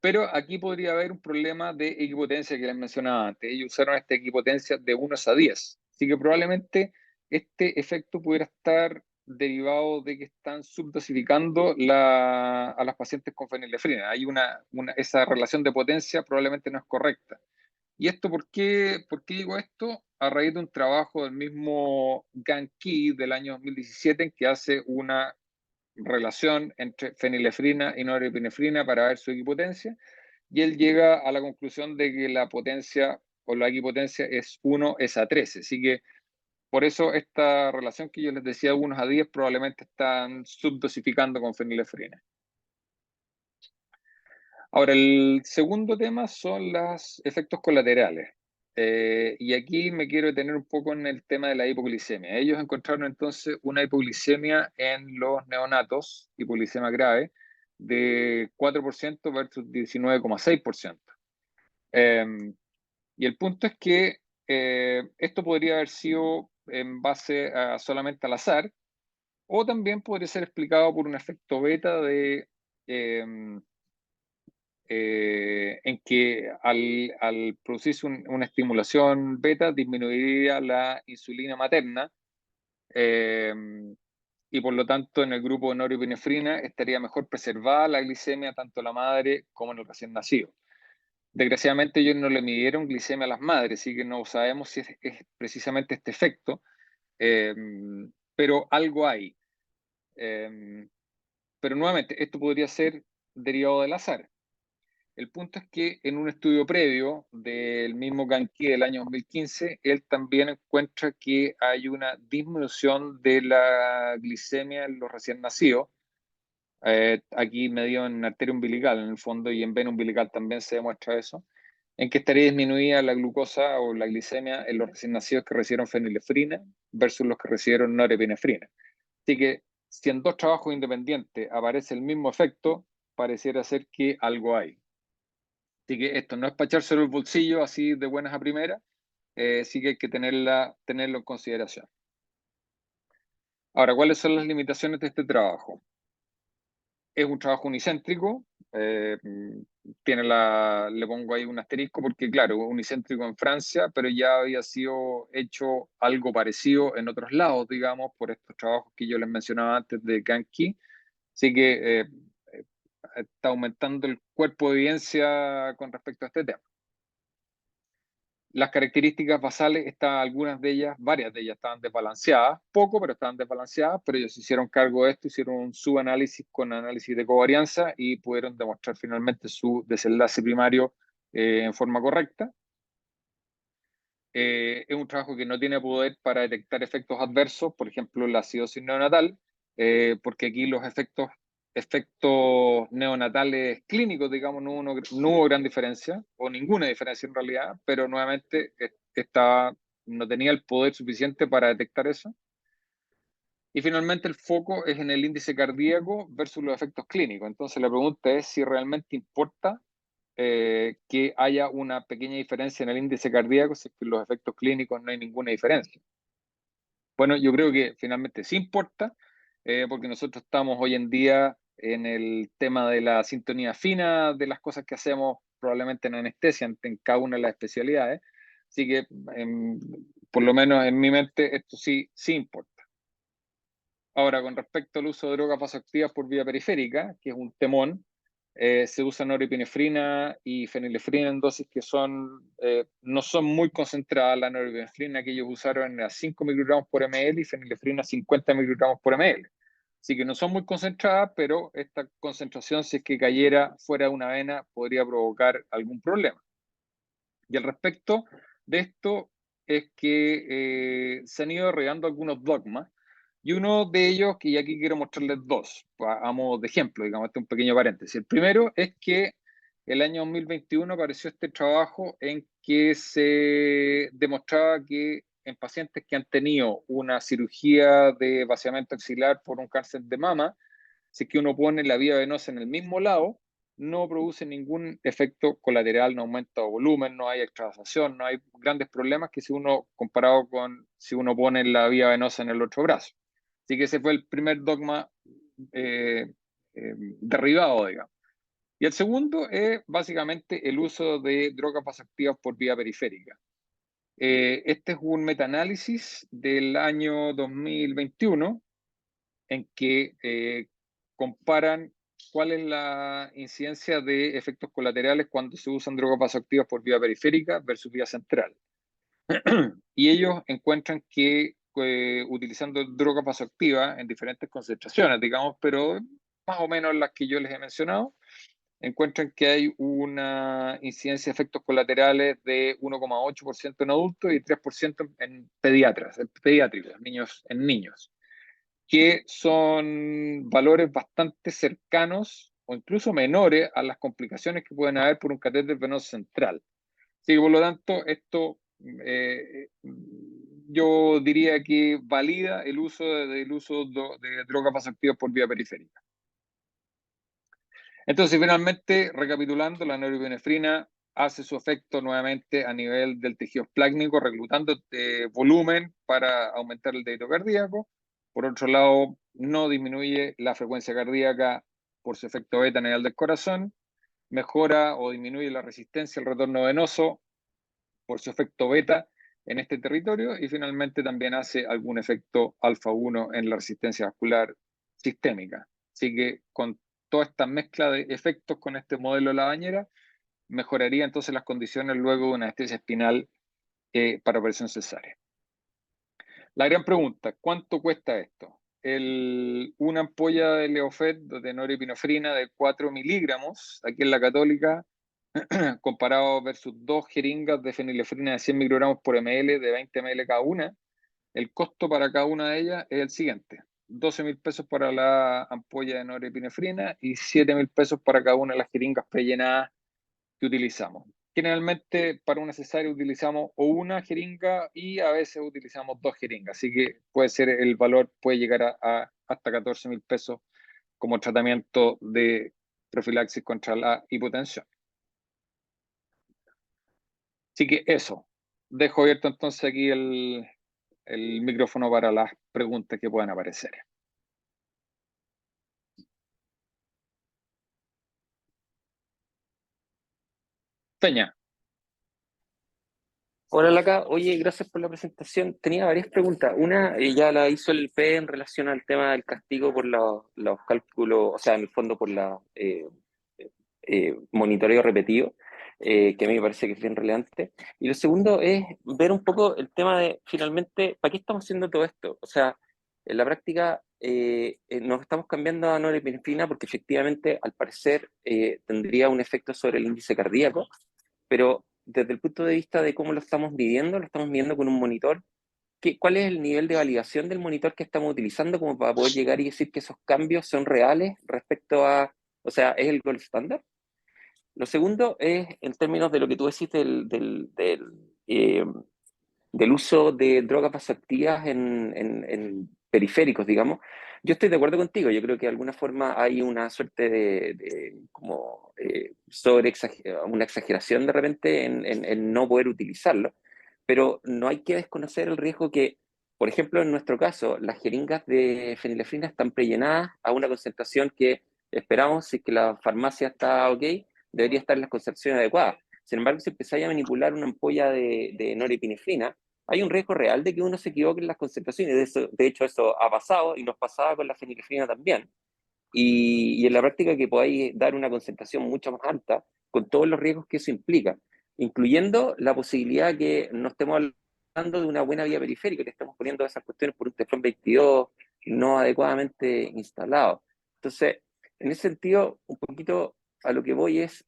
Pero aquí podría haber un problema de equipotencia que les mencionaba antes. Ellos usaron esta equipotencia de 1:10. Así que probablemente este efecto pudiera estar derivado de que están subdosificando a las pacientes con fenilefrina. Hay esa relación de potencia probablemente no es correcta. ¿Y esto por qué digo esto? A raíz de un trabajo del mismo Gan-Ki del año 2017 en que hace una relación entre fenilefrina y norepinefrina para ver su equipotencia, y él llega a la conclusión de que la potencia o la equipotencia es 1:13. Así que por eso esta relación que yo les decía, 1:10, probablemente están subdosificando con fenilefrina. Ahora, el segundo tema son los efectos colaterales. Y aquí me quiero detener un poco en el tema de la hipoglicemia. Ellos encontraron entonces una hipoglicemia en los neonatos, hipoglicemia grave, de 4% versus 19,6%. Y el punto es que esto podría haber sido en base solamente al azar, o también podría ser explicado por un efecto beta en que al producirse una estimulación beta disminuiría la insulina materna, eh, y por lo tanto en el grupo de norepinefrina estaría mejor preservada la glicemia tanto en la madre como en el recién nacido. Desgraciadamente ellos no le midieron glicemia a las madres, así que no sabemos si es precisamente este efecto, eh, pero algo hay. Pero nuevamente, esto podría ser derivado del azar. El punto es que en un estudio previo del mismo Gan-Ki del año 2015, él también encuentra que hay una disminución de la glicemia en los recién nacidos. Aquí medido en arteria umbilical, en el fondo, y en vena umbilical también se demuestra eso, en que estaría disminuida la glucosa o la glicemia en los recién nacidos que recibieron fenilefrina versus los que recibieron norepinefrina. Así que si en dos trabajos independientes aparece el mismo efecto, pareciera ser que algo hay. Así que esto no es para echárselo el bolsillo así de buenas a primeras, sí que hay que tenerlo en consideración. Ahora, ¿cuáles son las limitaciones de este trabajo? Es un trabajo unicéntrico, le pongo ahí un asterisco porque, claro, unicéntrico en Francia, pero ya había sido hecho algo parecido en otros lados, digamos, por estos trabajos que yo les mencionaba antes de Gan-Ki. Así que está aumentando el cuerpo de evidencia con respecto a este tema. Las características basales, algunas de ellas, varias de ellas estaban desbalanceadas, poco, pero estaban desbalanceadas, pero ellos se hicieron cargo de esto, hicieron un subanálisis con análisis de covarianza y pudieron demostrar finalmente su desenlace primario en forma correcta. Es un trabajo que no tiene poder para detectar efectos adversos, por ejemplo, la acidosis neonatal, porque aquí los efectos neonatales clínicos, digamos, no hubo gran diferencia, o ninguna diferencia en realidad, pero nuevamente no tenía el poder suficiente para detectar eso. Y finalmente el foco es en el índice cardíaco versus los efectos clínicos. Entonces la pregunta es si realmente importa que haya una pequeña diferencia en el índice cardíaco si es que en los efectos clínicos no hay ninguna diferencia. Bueno, yo creo que finalmente sí importa, porque nosotros estamos hoy en día en el tema de la sintonía fina de las cosas que hacemos, probablemente en anestesia, en cada una de las especialidades. Así que, por lo menos en mi mente, esto sí, sí importa. Ahora, con respecto al uso de drogas vasoactivas por vía periférica, que es un temón, se usa norepinefrina y fenilefrina en dosis que no son muy concentradas. La norepinefrina que ellos usaron era 5 microgramos por ml y fenilefrina 50 microgramos por ml. Así que no son muy concentradas, pero esta concentración, si es que cayera fuera de una vena, podría provocar algún problema. Y al respecto de esto es que se han ido regando algunos dogmas, y uno de ellos, que aquí quiero mostrarles dos, a modo de ejemplo, digamos, este es un pequeño paréntesis. El primero es que el año 2021 apareció este trabajo en que se demostraba que en pacientes que han tenido una cirugía de vaciamiento axilar por un cáncer de mama, si es que uno pone la vía venosa en el mismo lado, no produce ningún efecto colateral, no aumenta volumen, no hay extravasación, no hay grandes problemas que si uno comparado con si uno pone la vía venosa en el otro brazo. Así que ese fue el primer dogma derribado, digamos. Y el segundo es básicamente el uso de drogas vasoactivas por vía periférica. Este es un metaanálisis del año 2021 en que comparan cuál es la incidencia de efectos colaterales cuando se usan drogas vasoactivas por vía periférica versus vía central. Y ellos encuentran que utilizando drogas vasoactivas en diferentes concentraciones, digamos, pero más o menos las que yo les he mencionado, encuentran que hay una incidencia de efectos colaterales de 1,8% en adultos y 3% en pediatras, en pediátricos, en niños, que son valores bastante cercanos o incluso menores a las complicaciones que pueden haber por un catéter venoso central. Así que, por lo tanto, esto yo diría que valida el uso de drogas vasoactivas por vía periférica. Entonces, finalmente, recapitulando, la norepinefrina hace su efecto nuevamente a nivel del tejido esplácnico, reclutando volumen para aumentar el débito cardíaco. Por otro lado, no disminuye la frecuencia cardíaca por su efecto beta a nivel del corazón, mejora o disminuye la resistencia al retorno venoso por su efecto beta en este territorio, y finalmente también hace algún efecto alfa 1 en la resistencia vascular sistémica. Así que con toda esta mezcla de efectos con este modelo de la bañera, mejoraría entonces las condiciones luego de una anestesia espinal para operación cesárea. La gran pregunta, ¿cuánto cuesta esto? Una ampolla de Leofed de norepinefrina de 4 miligramos, aquí en la Católica, comparado versus 2 jeringas de fenilefrina de 100 microgramos por ml, de 20 ml cada una, el costo para cada una de ellas es el siguiente: 12.000 pesos para la ampolla de norepinefrina y 7.000 pesos para cada una de las jeringas prellenadas que utilizamos. Generalmente para una cesárea utilizamos o una jeringa y a veces utilizamos 2 jeringas, así que el valor puede llegar a hasta 14.000 pesos como tratamiento de profilaxis contra la hipotensión. Así que eso, dejo abierto entonces aquí el micrófono para las preguntas que puedan aparecer. Peña. Hola, Laca. Oye, gracias por la presentación. Tenía varias preguntas. Una, ya la hizo el P en relación al tema del castigo por los cálculos, o sea, en el fondo por la monitoreo repetido, que a mí me parece que es bien relevante. Y lo segundo es ver un poco el tema de, finalmente, ¿para qué estamos haciendo todo esto? O sea, en la práctica nos estamos cambiando a norepinefrina porque efectivamente, al parecer, tendría un efecto sobre el índice cardíaco, pero desde el punto de vista de cómo lo estamos midiendo con un monitor. ¿Cuál es el nivel de validación del monitor que estamos utilizando como para poder llegar y decir que esos cambios son reales respecto a, o sea, es el gold standard? Lo segundo es en términos de lo que tú decís del uso de drogas vasoactivas en periféricos, digamos. Yo estoy de acuerdo contigo, yo creo que de alguna forma hay una suerte como una exageración de repente en no poder utilizarlo, pero no hay que desconocer el riesgo que Por ejemplo, en nuestro caso, las jeringas de fenilefrina están prellenadas a una concentración que esperamos, si es que la farmacia está ok, debería estar en las concentraciones adecuadas. Sin embargo, si empezáis a manipular una ampolla de norepinefrina, hay un riesgo real de que uno se equivoque en las concentraciones. De hecho, eso ha pasado y nos pasaba con la fenilefrina también. Y en la práctica que podáis dar una concentración mucho más alta con todos los riesgos que eso implica, incluyendo la posibilidad que no estemos hablando de una buena vía periférica, que estamos poniendo esas cuestiones por un teflón 22 no adecuadamente instalado. Entonces, en ese sentido, un poquito a lo que voy es,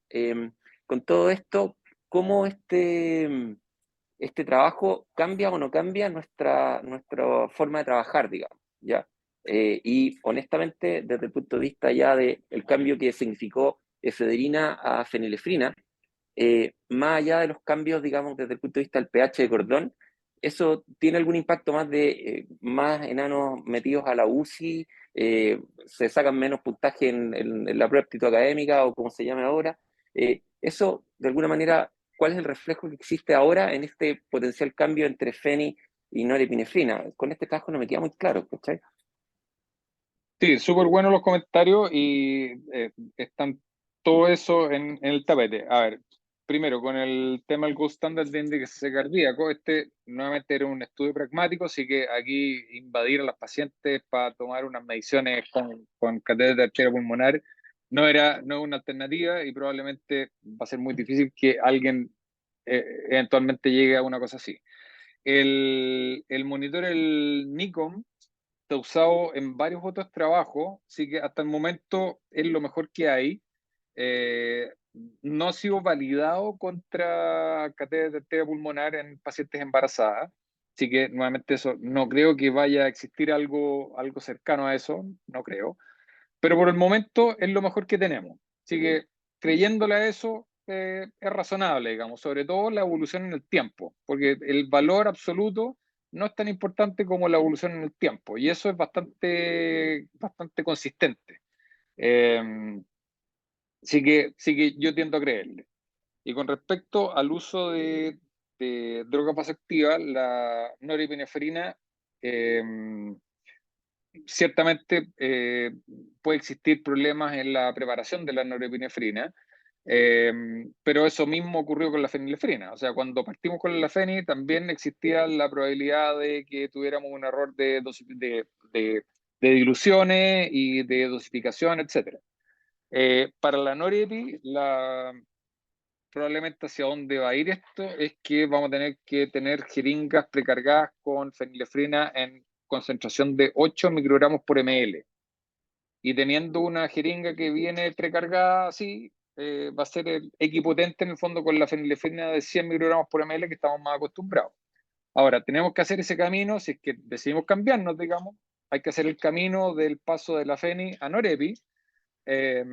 con todo esto, cómo este trabajo cambia o no cambia nuestra forma de trabajar, digamos, ¿ya? Y honestamente, desde el punto de vista ya del cambio que significó efedrina a fenilefrina, más allá de los cambios, digamos, desde el punto de vista del pH de cordón, ¿eso tiene algún impacto más de más enanos metidos a la UCI? ¿Se sacan menos puntaje en la prueba de aptitud académica o como se llame ahora? Eso, de alguna manera, ¿cuál es el reflejo que existe ahora en este potencial cambio entre feni y norepinefrina? Con este caso no me queda muy claro, ¿cachai? Sí, súper buenos los comentarios y están todo eso en el tapete. A ver, primero, con el tema del gold standard de índice cardíaco, este nuevamente era un estudio pragmático, así que aquí invadir a las pacientes para tomar unas mediciones con catéter de arteria pulmonar no es una alternativa y probablemente va a ser muy difícil que alguien eventualmente llegue a una cosa así. El monitor, el Nikon, está usado en varios otros trabajos, así que hasta el momento es lo mejor que hay. Eh, no ha sido validado contra catéter de arteria pulmonar en pacientes embarazadas, así que nuevamente eso, no creo que vaya a existir algo cercano a eso, no creo, pero por el momento es lo mejor que tenemos, así que creyéndole a eso es razonable, digamos, sobre todo la evolución en el tiempo, porque el valor absoluto no es tan importante como la evolución en el tiempo, y eso es bastante consistente. Eh, sí que yo tiendo a creerle. Y con respecto al uso de droga vasoactiva, la norepinefrina eh, ciertamente puede existir problemas en la preparación de la norepinefrina, pero eso mismo ocurrió con la fenilefrina. O sea, cuando partimos con la feni también existía la probabilidad de que tuviéramos un error de diluciones y de dosificación, etc. Para la norepi, probablemente hacia dónde va a ir esto es que vamos a tener que tener jeringas precargadas con fenilefrina en concentración de 8 microgramos por ml. Y teniendo una jeringa que viene precargada así, va a ser equipotente en el fondo con la fenilefrina de 100 microgramos por ml que estamos más acostumbrados. Ahora, tenemos que hacer ese camino, si es que decidimos cambiarnos, digamos, hay que hacer el camino del paso de la feni a norepi, eh,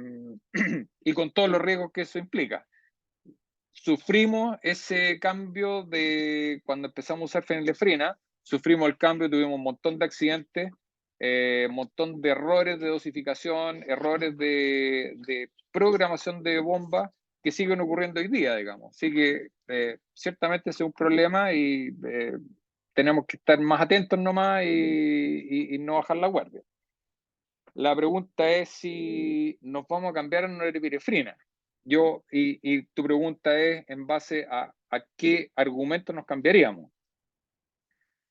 y con todos los riesgos que eso implica. Sufrimos ese cambio de cuando empezamos a usar fenilefrina, sufrimos el cambio, tuvimos un montón de accidentes, un montón de errores de dosificación, errores de programación de bombas que siguen ocurriendo hoy día, digamos. Así que ciertamente ese es un problema y tenemos que estar más atentos nomás y no bajar la guardia. La pregunta es si nos vamos a cambiar a norepinefrina. Y tu pregunta es en base a qué argumento nos cambiaríamos.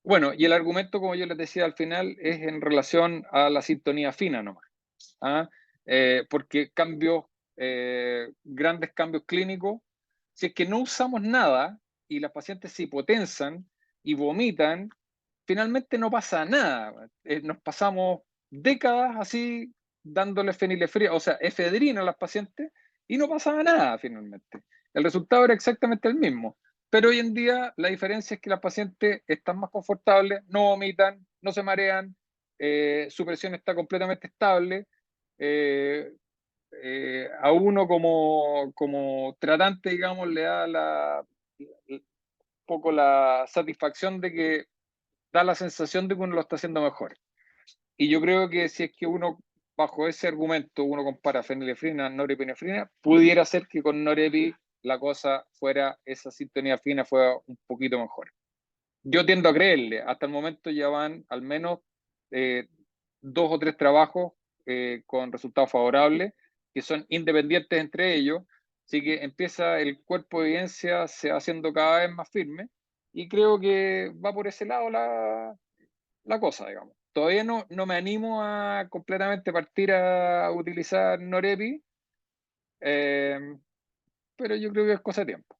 Bueno, y el argumento, como yo les decía al final, es en relación a la sintonía fina nomás. ¿Ah? Porque grandes cambios clínicos, si es que no usamos nada y las pacientes se hipotensan y vomitan, finalmente no pasa nada. Nos pasamos décadas así dándole fenilefrina, o sea, efedrina a las pacientes y no pasaba nada finalmente. El resultado era exactamente el mismo. Pero hoy en día la diferencia es que las pacientes están más confortables, no vomitan, no se marean, su presión está completamente estable. Eh, a uno como tratante, digamos, le da un poco la satisfacción de que da la sensación de que uno lo está haciendo mejor. Y yo creo que si es que uno, bajo ese argumento, uno compara fenilefrina, norepinefrina, pudiera ser que con norepi la cosa fuera, esa sintonía fina fuera un poquito mejor. yo tiendo a creerle. Hasta el momento ya van al menos 2 o 3 trabajos con resultados favorables, que son independientes entre ellos, así que empieza el cuerpo de evidencia, se va haciendo cada vez más firme, y creo que va por ese lado la cosa, digamos. Todavía no me animo a completamente partir a utilizar Norepi, pero yo creo que es cosa de tiempo.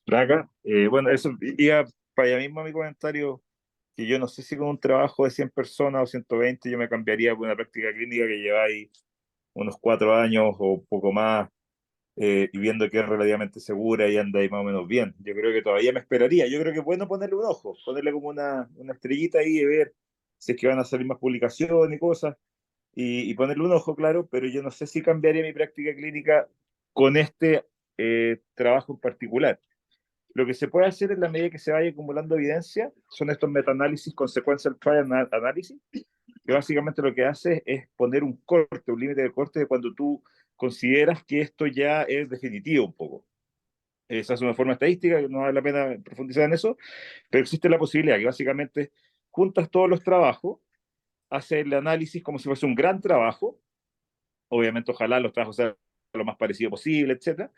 Placa. Bueno, eso iba para allá mismo mi comentario, que yo no sé si con un trabajo de 100 personas o 120 yo me cambiaría por una práctica clínica que lleváis unos 4 años o poco más, y viendo que es relativamente segura y anda ahí más o menos bien. Yo creo que todavía me esperaría. Yo creo que es bueno ponerle un ojo, ponerle como una estrellita ahí y ver si es que van a salir más publicaciones y cosas, y ponerle un ojo, claro, pero yo no sé si cambiaría mi práctica clínica con este trabajo en particular. Lo que se puede hacer en la medida que se vaya acumulando evidencia son estos metaanálisis, consequential trial analysis, que básicamente lo que hace es poner un corte, un límite de corte de cuando tú consideras que esto ya es definitivo un poco. Esa es una forma estadística, no vale la pena profundizar en eso, pero existe la posibilidad que básicamente juntas todos los trabajos, haces el análisis como si fuese un gran trabajo, obviamente ojalá los trabajos sean lo más parecido posible, etcétera,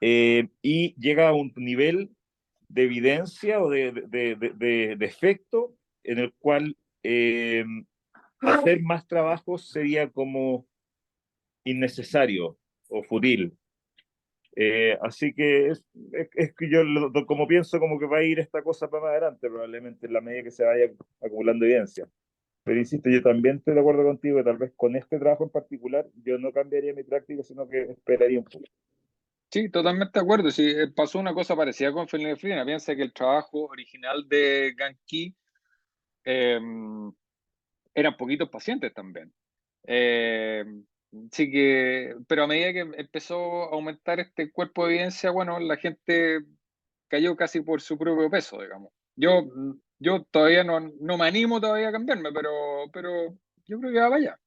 y llega a un nivel de evidencia o de efecto en el cual hacer más trabajos sería como innecesario o fútil. Así que es que yo como pienso como que va a ir esta cosa para más adelante, probablemente en la medida que se vaya acumulando evidencia. Pero insisto, yo también estoy de acuerdo contigo que tal vez con este trabajo en particular yo no cambiaría mi práctica, sino que esperaría un poco. Sí, totalmente de acuerdo. Sí, pasó una cosa parecida con fenilefrina. Piensa que el trabajo original de Ganqui eran poquitos pacientes también. Eh, sí que, pero a medida que empezó a aumentar este cuerpo de evidencia, bueno, la gente cayó casi por su propio peso, digamos. Yo todavía no me animo todavía a cambiarme, pero yo creo que va para allá.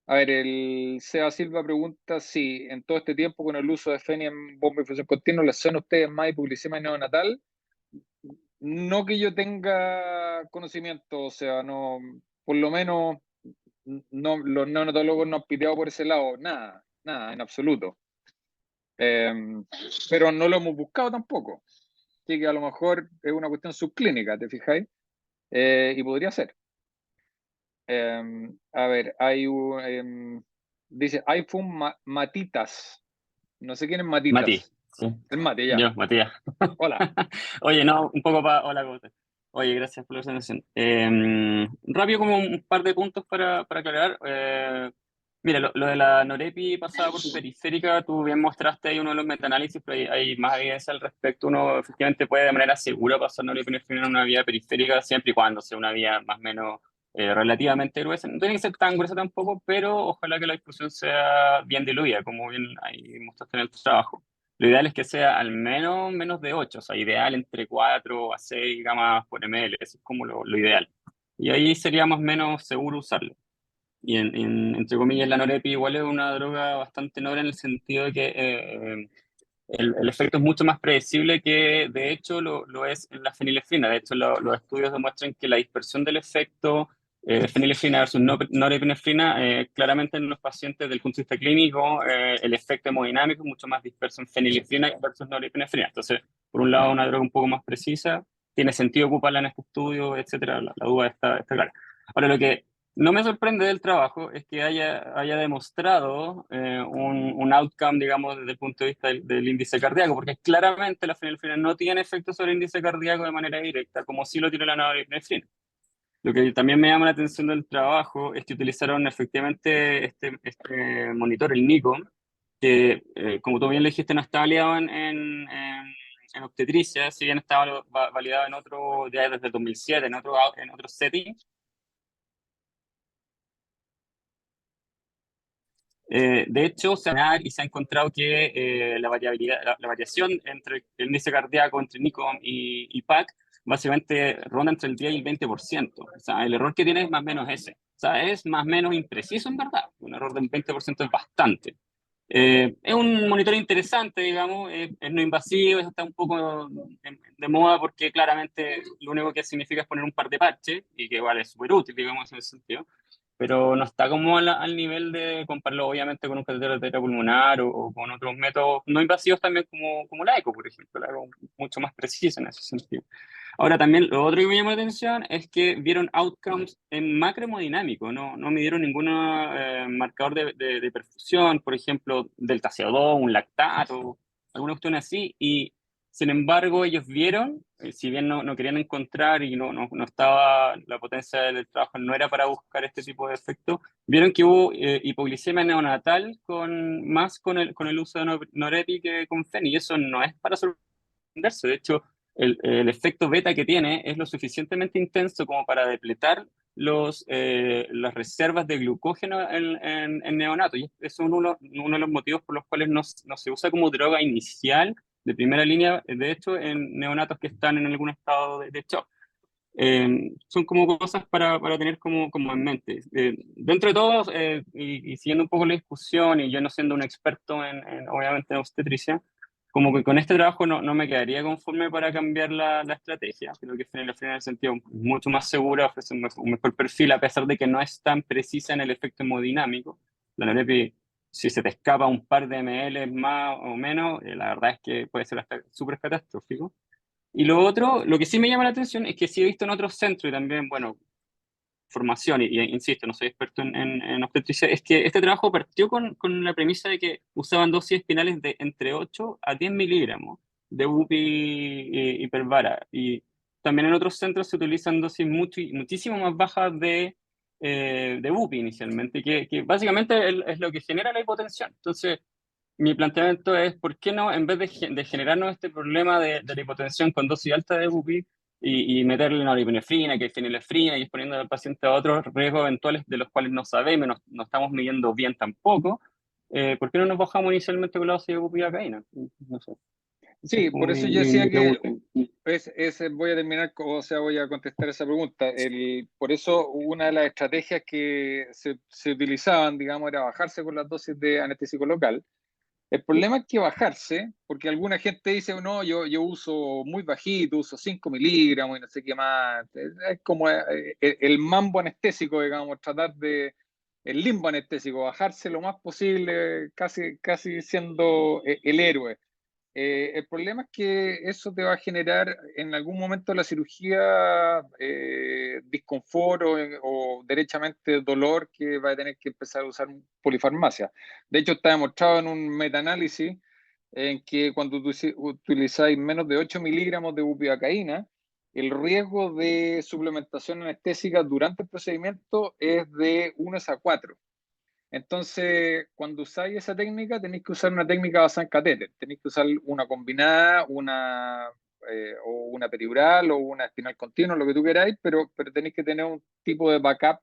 A ver, el Seba Silva pregunta si en todo este tiempo con el uso de Fenia en bomba de infusión continua, ¿les suena a ustedes más hipoglicemia neonatal? No que yo tenga conocimiento, o sea, no, por lo menos no, los neonatólogos no han piteado por ese lado, nada, nada, en absoluto. Pero no lo hemos buscado tampoco. Así que a lo mejor es una cuestión subclínica, ¿te fijáis? Y podría ser. A ver, hay un, dice iPhone Matitas. No sé quién es Mati, Matitas. sí, Es Mati, ya. yo, Matías. Hola. Oye, no, un poco para... Hola, ¿cómo estás? Oye, gracias por la presentación. Rápido, como un par de puntos para aclarar. Mira, lo de la Norepi pasada por periférica, tú bien mostraste ahí uno de los metaanálisis, pero hay más evidencia al respecto. Uno efectivamente puede de manera segura pasar norepinefrina en una vía periférica, siempre y cuando sea una vía más o menos relativamente gruesa. No tiene que ser tan gruesa tampoco, pero ojalá que la discusión sea bien diluida, como bien ahí mostraste en el trabajo. Lo ideal es que sea al menos menos de 8, o sea, ideal entre 4 a 6 gamas por ml, eso es como lo ideal. Y ahí sería más o menos seguro usarlo. Y entre comillas, la Norepi igual es una droga bastante noble en el sentido de que el efecto es mucho más predecible que de hecho lo es en la fenilefrina. De hecho, los estudios demuestran que la dispersión del efecto fenilefrina versus norepinefrina, claramente en los pacientes del punto de vista clínico, el efecto hemodinámico es mucho más disperso en fenilefrina versus norepinefrina. Entonces, por un lado, una droga un poco más precisa, tiene sentido ocuparla en este estudio, etcétera. La duda está clara. Ahora, lo que no me sorprende del trabajo es que haya demostrado un outcome, digamos, desde el punto de vista del índice cardíaco, porque claramente la fenilefrina no tiene efecto sobre el índice cardíaco de manera directa, como sí lo tiene la norepinefrina. Lo que también me llama la atención del trabajo es que utilizaron efectivamente este monitor, el Nikon, que, como tú bien le dijiste, no está validado en obstetricia, si bien estaba validado en otro, ya desde 2007, en otro setting. De hecho, se ha encontrado que la variabilidad, la variación entre el índice cardíaco entre Nikon y PAC básicamente ronda entre el 10 y el 20%. O sea, el error que tiene es más o menos ese. O sea, es más o menos impreciso en verdad. Un error del 20% es bastante. Es un monitor interesante, digamos, es no invasivo, está un poco de moda porque claramente lo único que significa es poner un par de parches y que igual es súper útil, digamos, en ese sentido, pero no está como al nivel de compararlo obviamente con un catéter arterial pulmonar o con otros métodos no invasivos también como la ECO, por ejemplo, la ECO mucho más precisa en ese sentido. Ahora también lo otro que me llamó la atención es que vieron outcomes en macrohemodinámico, no midieron ningún marcador de perfusión, por ejemplo, delta CO2, un lactato, alguna cuestión así, y sin embargo ellos vieron, si bien no querían encontrar y no estaba, la potencia del trabajo no era para buscar este tipo de efectos, vieron que hubo hipoglicemia neonatal más con el uso de Norepi que con Fen, y eso no es para sorprenderse, de hecho el efecto beta que tiene es lo suficientemente intenso como para depletar las reservas de glucógeno en neonatos. Y eso es uno de los motivos por los cuales no se usa como droga inicial de primera línea, de hecho, en neonatos que están en algún estado de shock. Son como cosas para tener como en mente. Dentro de todo, y siguiendo un poco la discusión, y yo no siendo un experto obviamente en obstetricia, como que con este trabajo no me quedaría conforme para cambiar la estrategia. Creo que Fenilefrina en el sentido mucho más segura, ofrece un mejor perfil, a pesar de que no es tan precisa en el efecto hemodinámico. La Norepi, si se te escapa un par de ml más o menos, la verdad es que puede ser hasta súper catastrófico. Y lo otro, lo que sí me llama la atención es que sí he visto en otros centros y también, bueno, formación, y insisto, no soy experto en obstetricia, es que este trabajo partió con la premisa de que usaban dosis espinales de entre 8 a 10 miligramos de UPI y Pervara. Y también en otros centros se utilizan dosis muchísimo más bajas de UPI inicialmente, que básicamente es lo que genera la hipotensión. Entonces, mi planteamiento es, ¿por qué no, en vez de generarnos este problema de la hipotensión con dosis alta de bupi y meterle norepinefrina, que es fenilefrina, y exponiendo al paciente a otros riesgos eventuales de los cuales no sabemos, no estamos midiendo bien tampoco, ¿por qué no nos bajamos inicialmente con la dosis de bupivacaína? No sé. Esa es Sí, como por eso yo mi decía que pregunta. voy a terminar, o sea, voy a contestar esa pregunta. Por eso una de las estrategias que se utilizaban, digamos, era bajarse con las dosis de anestésico local. El problema es que bajarse, porque alguna gente dice, no, yo uso muy bajito, uso 5 miligramos y no sé qué más. Es como el mambo anestésico, digamos, el limbo anestésico, bajarse lo más posible, casi siendo el héroe. El problema es que eso te va a generar en algún momento la cirugía disconfort o derechamente dolor que va a tener que empezar a usar polifarmacia. De hecho, está demostrado en un metaanálisis en que cuando utilizáis menos de 8 miligramos de bupivacaína, el riesgo de suplementación anestésica durante el procedimiento es de 1:4. Entonces, cuando usáis esa técnica, tenéis que usar una técnica basada en catéter. Tenéis que usar una combinada, o una peridural o una espinal continua, lo que tú queráis, pero tenéis que tener un tipo de backup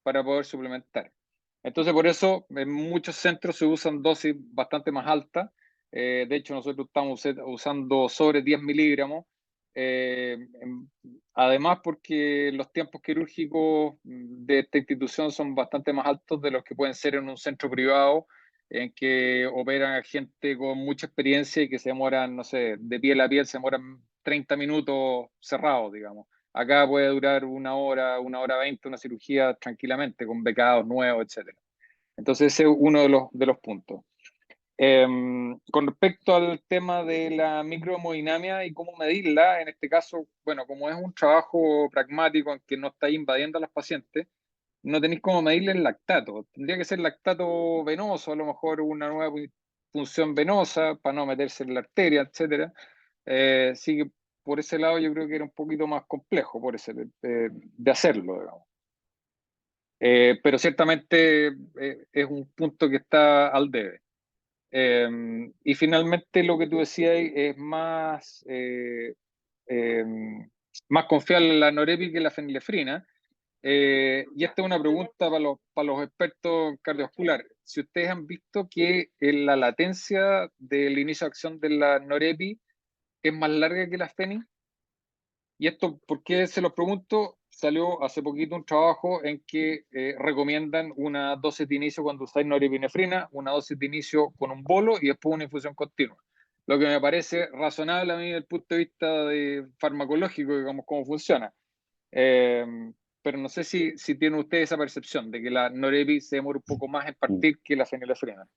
para poder suplementar. Entonces, por eso en muchos centros se usan dosis bastante más altas. De hecho, nosotros estamos usando sobre 10 miligramos. Eh, Además, porque los tiempos quirúrgicos de esta institución son bastante más altos de los que pueden ser en un centro privado, en que operan gente con mucha experiencia y que se demoran, no sé, de piel a piel, se demoran 30 minutos cerrados, digamos. Acá puede durar 1 hora 20, una cirugía tranquilamente, con becados nuevos, etc. Entonces, ese es uno de los puntos. Con respecto al tema de la microhemodinamia y cómo medirla, en este caso, bueno, como es un trabajo pragmático en que no estáis invadiendo a los pacientes, no tenéis cómo medirle el lactato. Tendría que ser lactato venoso, a lo mejor una nueva función venosa para no meterse en la arteria, etc. Sí que por ese lado yo creo que era un poquito más complejo de hacerlo, digamos. Pero ciertamente es un punto que está al debe. Y finalmente lo que tú decías es más confiable en la norepi que la fenilefrina. Y esta es una pregunta para los expertos en cardiovascular. Si ustedes han visto que la latencia del inicio de acción de la norepi es más larga que la feni. Y esto, ¿por qué se los pregunto? Salió hace poquito un trabajo en que recomiendan una dosis de inicio cuando usáis norepinefrina, una dosis de inicio con un bolo y después una infusión continua. Lo que me parece razonable a mí desde el punto de vista de farmacológico, digamos, cómo funciona. Pero no sé si tiene usted esa percepción de que la norepi se demora un poco más en partir que la fenilefrina.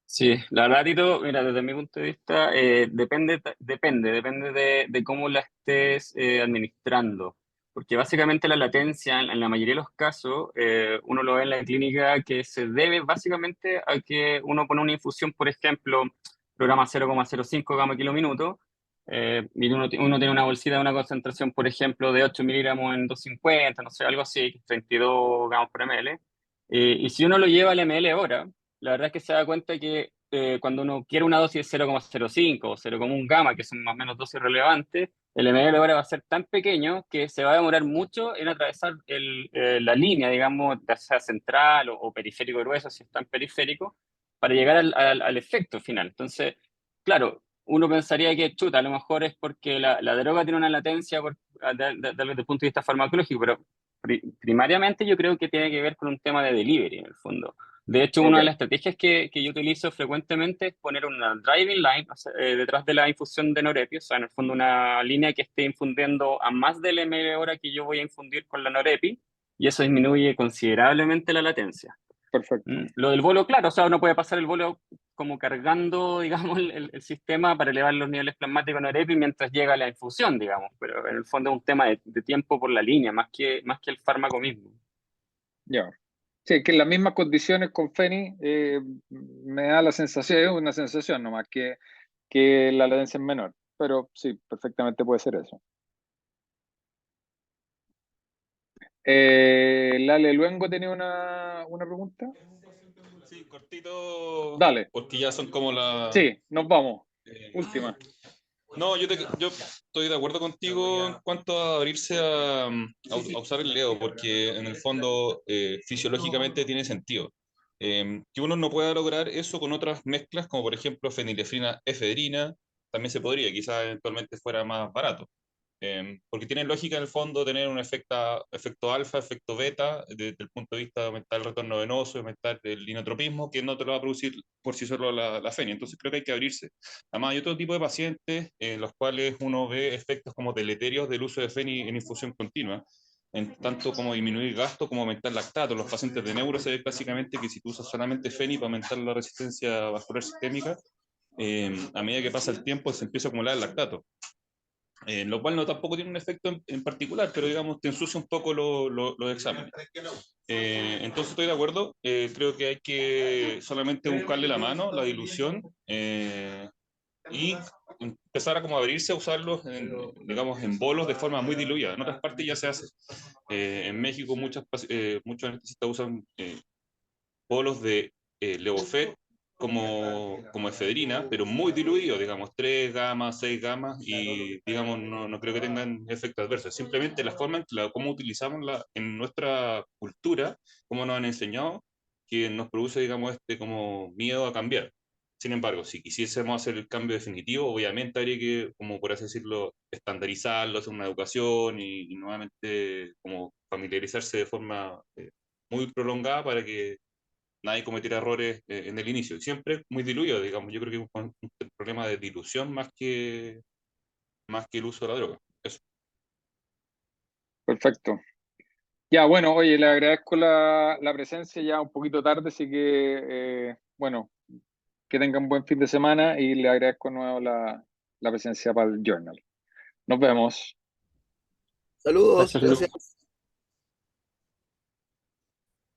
Sí, la verdad, Tito, mira, desde mi punto de vista, depende de cómo la estés administrando. Porque básicamente la latencia, en la mayoría de los casos, uno lo ve en la clínica que se debe básicamente a que uno pone una infusión, por ejemplo, programa 0,05 gama kilómetro, y uno tiene una bolsita de una concentración, por ejemplo, de 8 miligramos en 250, no sé, algo así, 32 gramos por ml. Y si uno lo lleva al ml ahora, la verdad es que se da cuenta que cuando uno quiere una dosis de 0,05 o 0,1 gamma, que son más o menos dosis relevantes, el ml ahora va a ser tan pequeño que se va a demorar mucho en atravesar la línea, digamos, ya sea central o periférico grueso, si está en periférico, para llegar al efecto final. Entonces, claro, uno pensaría que chuta, a lo mejor es porque la droga tiene una latencia desde el punto de vista farmacológico, pero primariamente yo creo que tiene que ver con un tema de delivery, en el fondo. De hecho, una de Ok, las estrategias que yo utilizo frecuentemente es poner una driving line, o sea, detrás de la infusión de Norepi, o sea, en el fondo una línea que esté infundiendo a más del ml hora que yo voy a infundir con la Norepi, y eso disminuye considerablemente la latencia. perfecto. Lo del bolo, claro, o sea, uno puede pasar el bolo como cargando, digamos, el sistema para elevar los niveles plasmáticos en Norepi mientras llega la infusión, digamos, pero en el fondo es un tema de tiempo por la línea, más que el fármaco mismo. Ya. Sí, que en las mismas condiciones con Feni me da la sensación, es una sensación nomás, que la latencia es menor. Pero sí, perfectamente puede ser eso. Lale Luengo tenía una pregunta. Sí, cortito, Dale, porque ya son como las... sí, nos vamos. Última. No, yo estoy de acuerdo contigo en cuanto a abrirse a usar el Leo, porque en el fondo fisiológicamente tiene sentido. Que uno no pueda lograr eso con otras mezclas, como por ejemplo fenilefrina, efedrina, también se podría, quizás eventualmente fuera más barato. Porque tiene lógica en el fondo tener un efecto alfa, efecto beta, desde el punto de vista de aumentar el retorno venoso, aumentar el inotropismo, que no te lo va a producir por sí solo la fenia. Entonces creo que hay que abrirse. Además, hay otro tipo de pacientes en los cuales uno ve efectos como deleterios del uso de feni en infusión continua, en tanto como disminuir gasto como aumentar lactato. Los pacientes de neuro se ve básicamente que si tú usas solamente feni para aumentar la resistencia vascular sistémica, a medida que pasa el tiempo se empieza a acumular el lactato. Lo cual no tampoco tiene un efecto en particular, pero digamos te ensucia un poco los exámenes. Entonces estoy de acuerdo, creo que hay que solamente buscarle la mano, la dilución, y empezar a como abrirse a usarlos, digamos, en bolos de forma muy diluida. En otras partes ya se hace. En México muchos anestesistas usan bolos de Levofed como efedrina, pero muy diluido, digamos, 3 gamas, 6 gamas, y digamos, no creo que tengan efectos adversos. Simplemente la forma en cómo utilizamos en nuestra cultura, cómo nos han enseñado, que nos produce, digamos, como miedo a cambiar. Sin embargo, si quisiésemos hacer el cambio definitivo, obviamente habría que, como por así decirlo, estandarizarlo, hacer una educación y nuevamente como familiarizarse de forma muy prolongada para que nadie cometiera errores en el inicio. Y siempre muy diluido, digamos. Yo creo que es un problema de dilución más que el uso de la droga. Eso. Perfecto. Ya, bueno, oye, le agradezco la presencia ya un poquito tarde, así que, bueno, que tengan buen fin de semana y le agradezco de nuevo la presencia para el Journal. Nos vemos. Saludos, Gracias, Luis. gracias.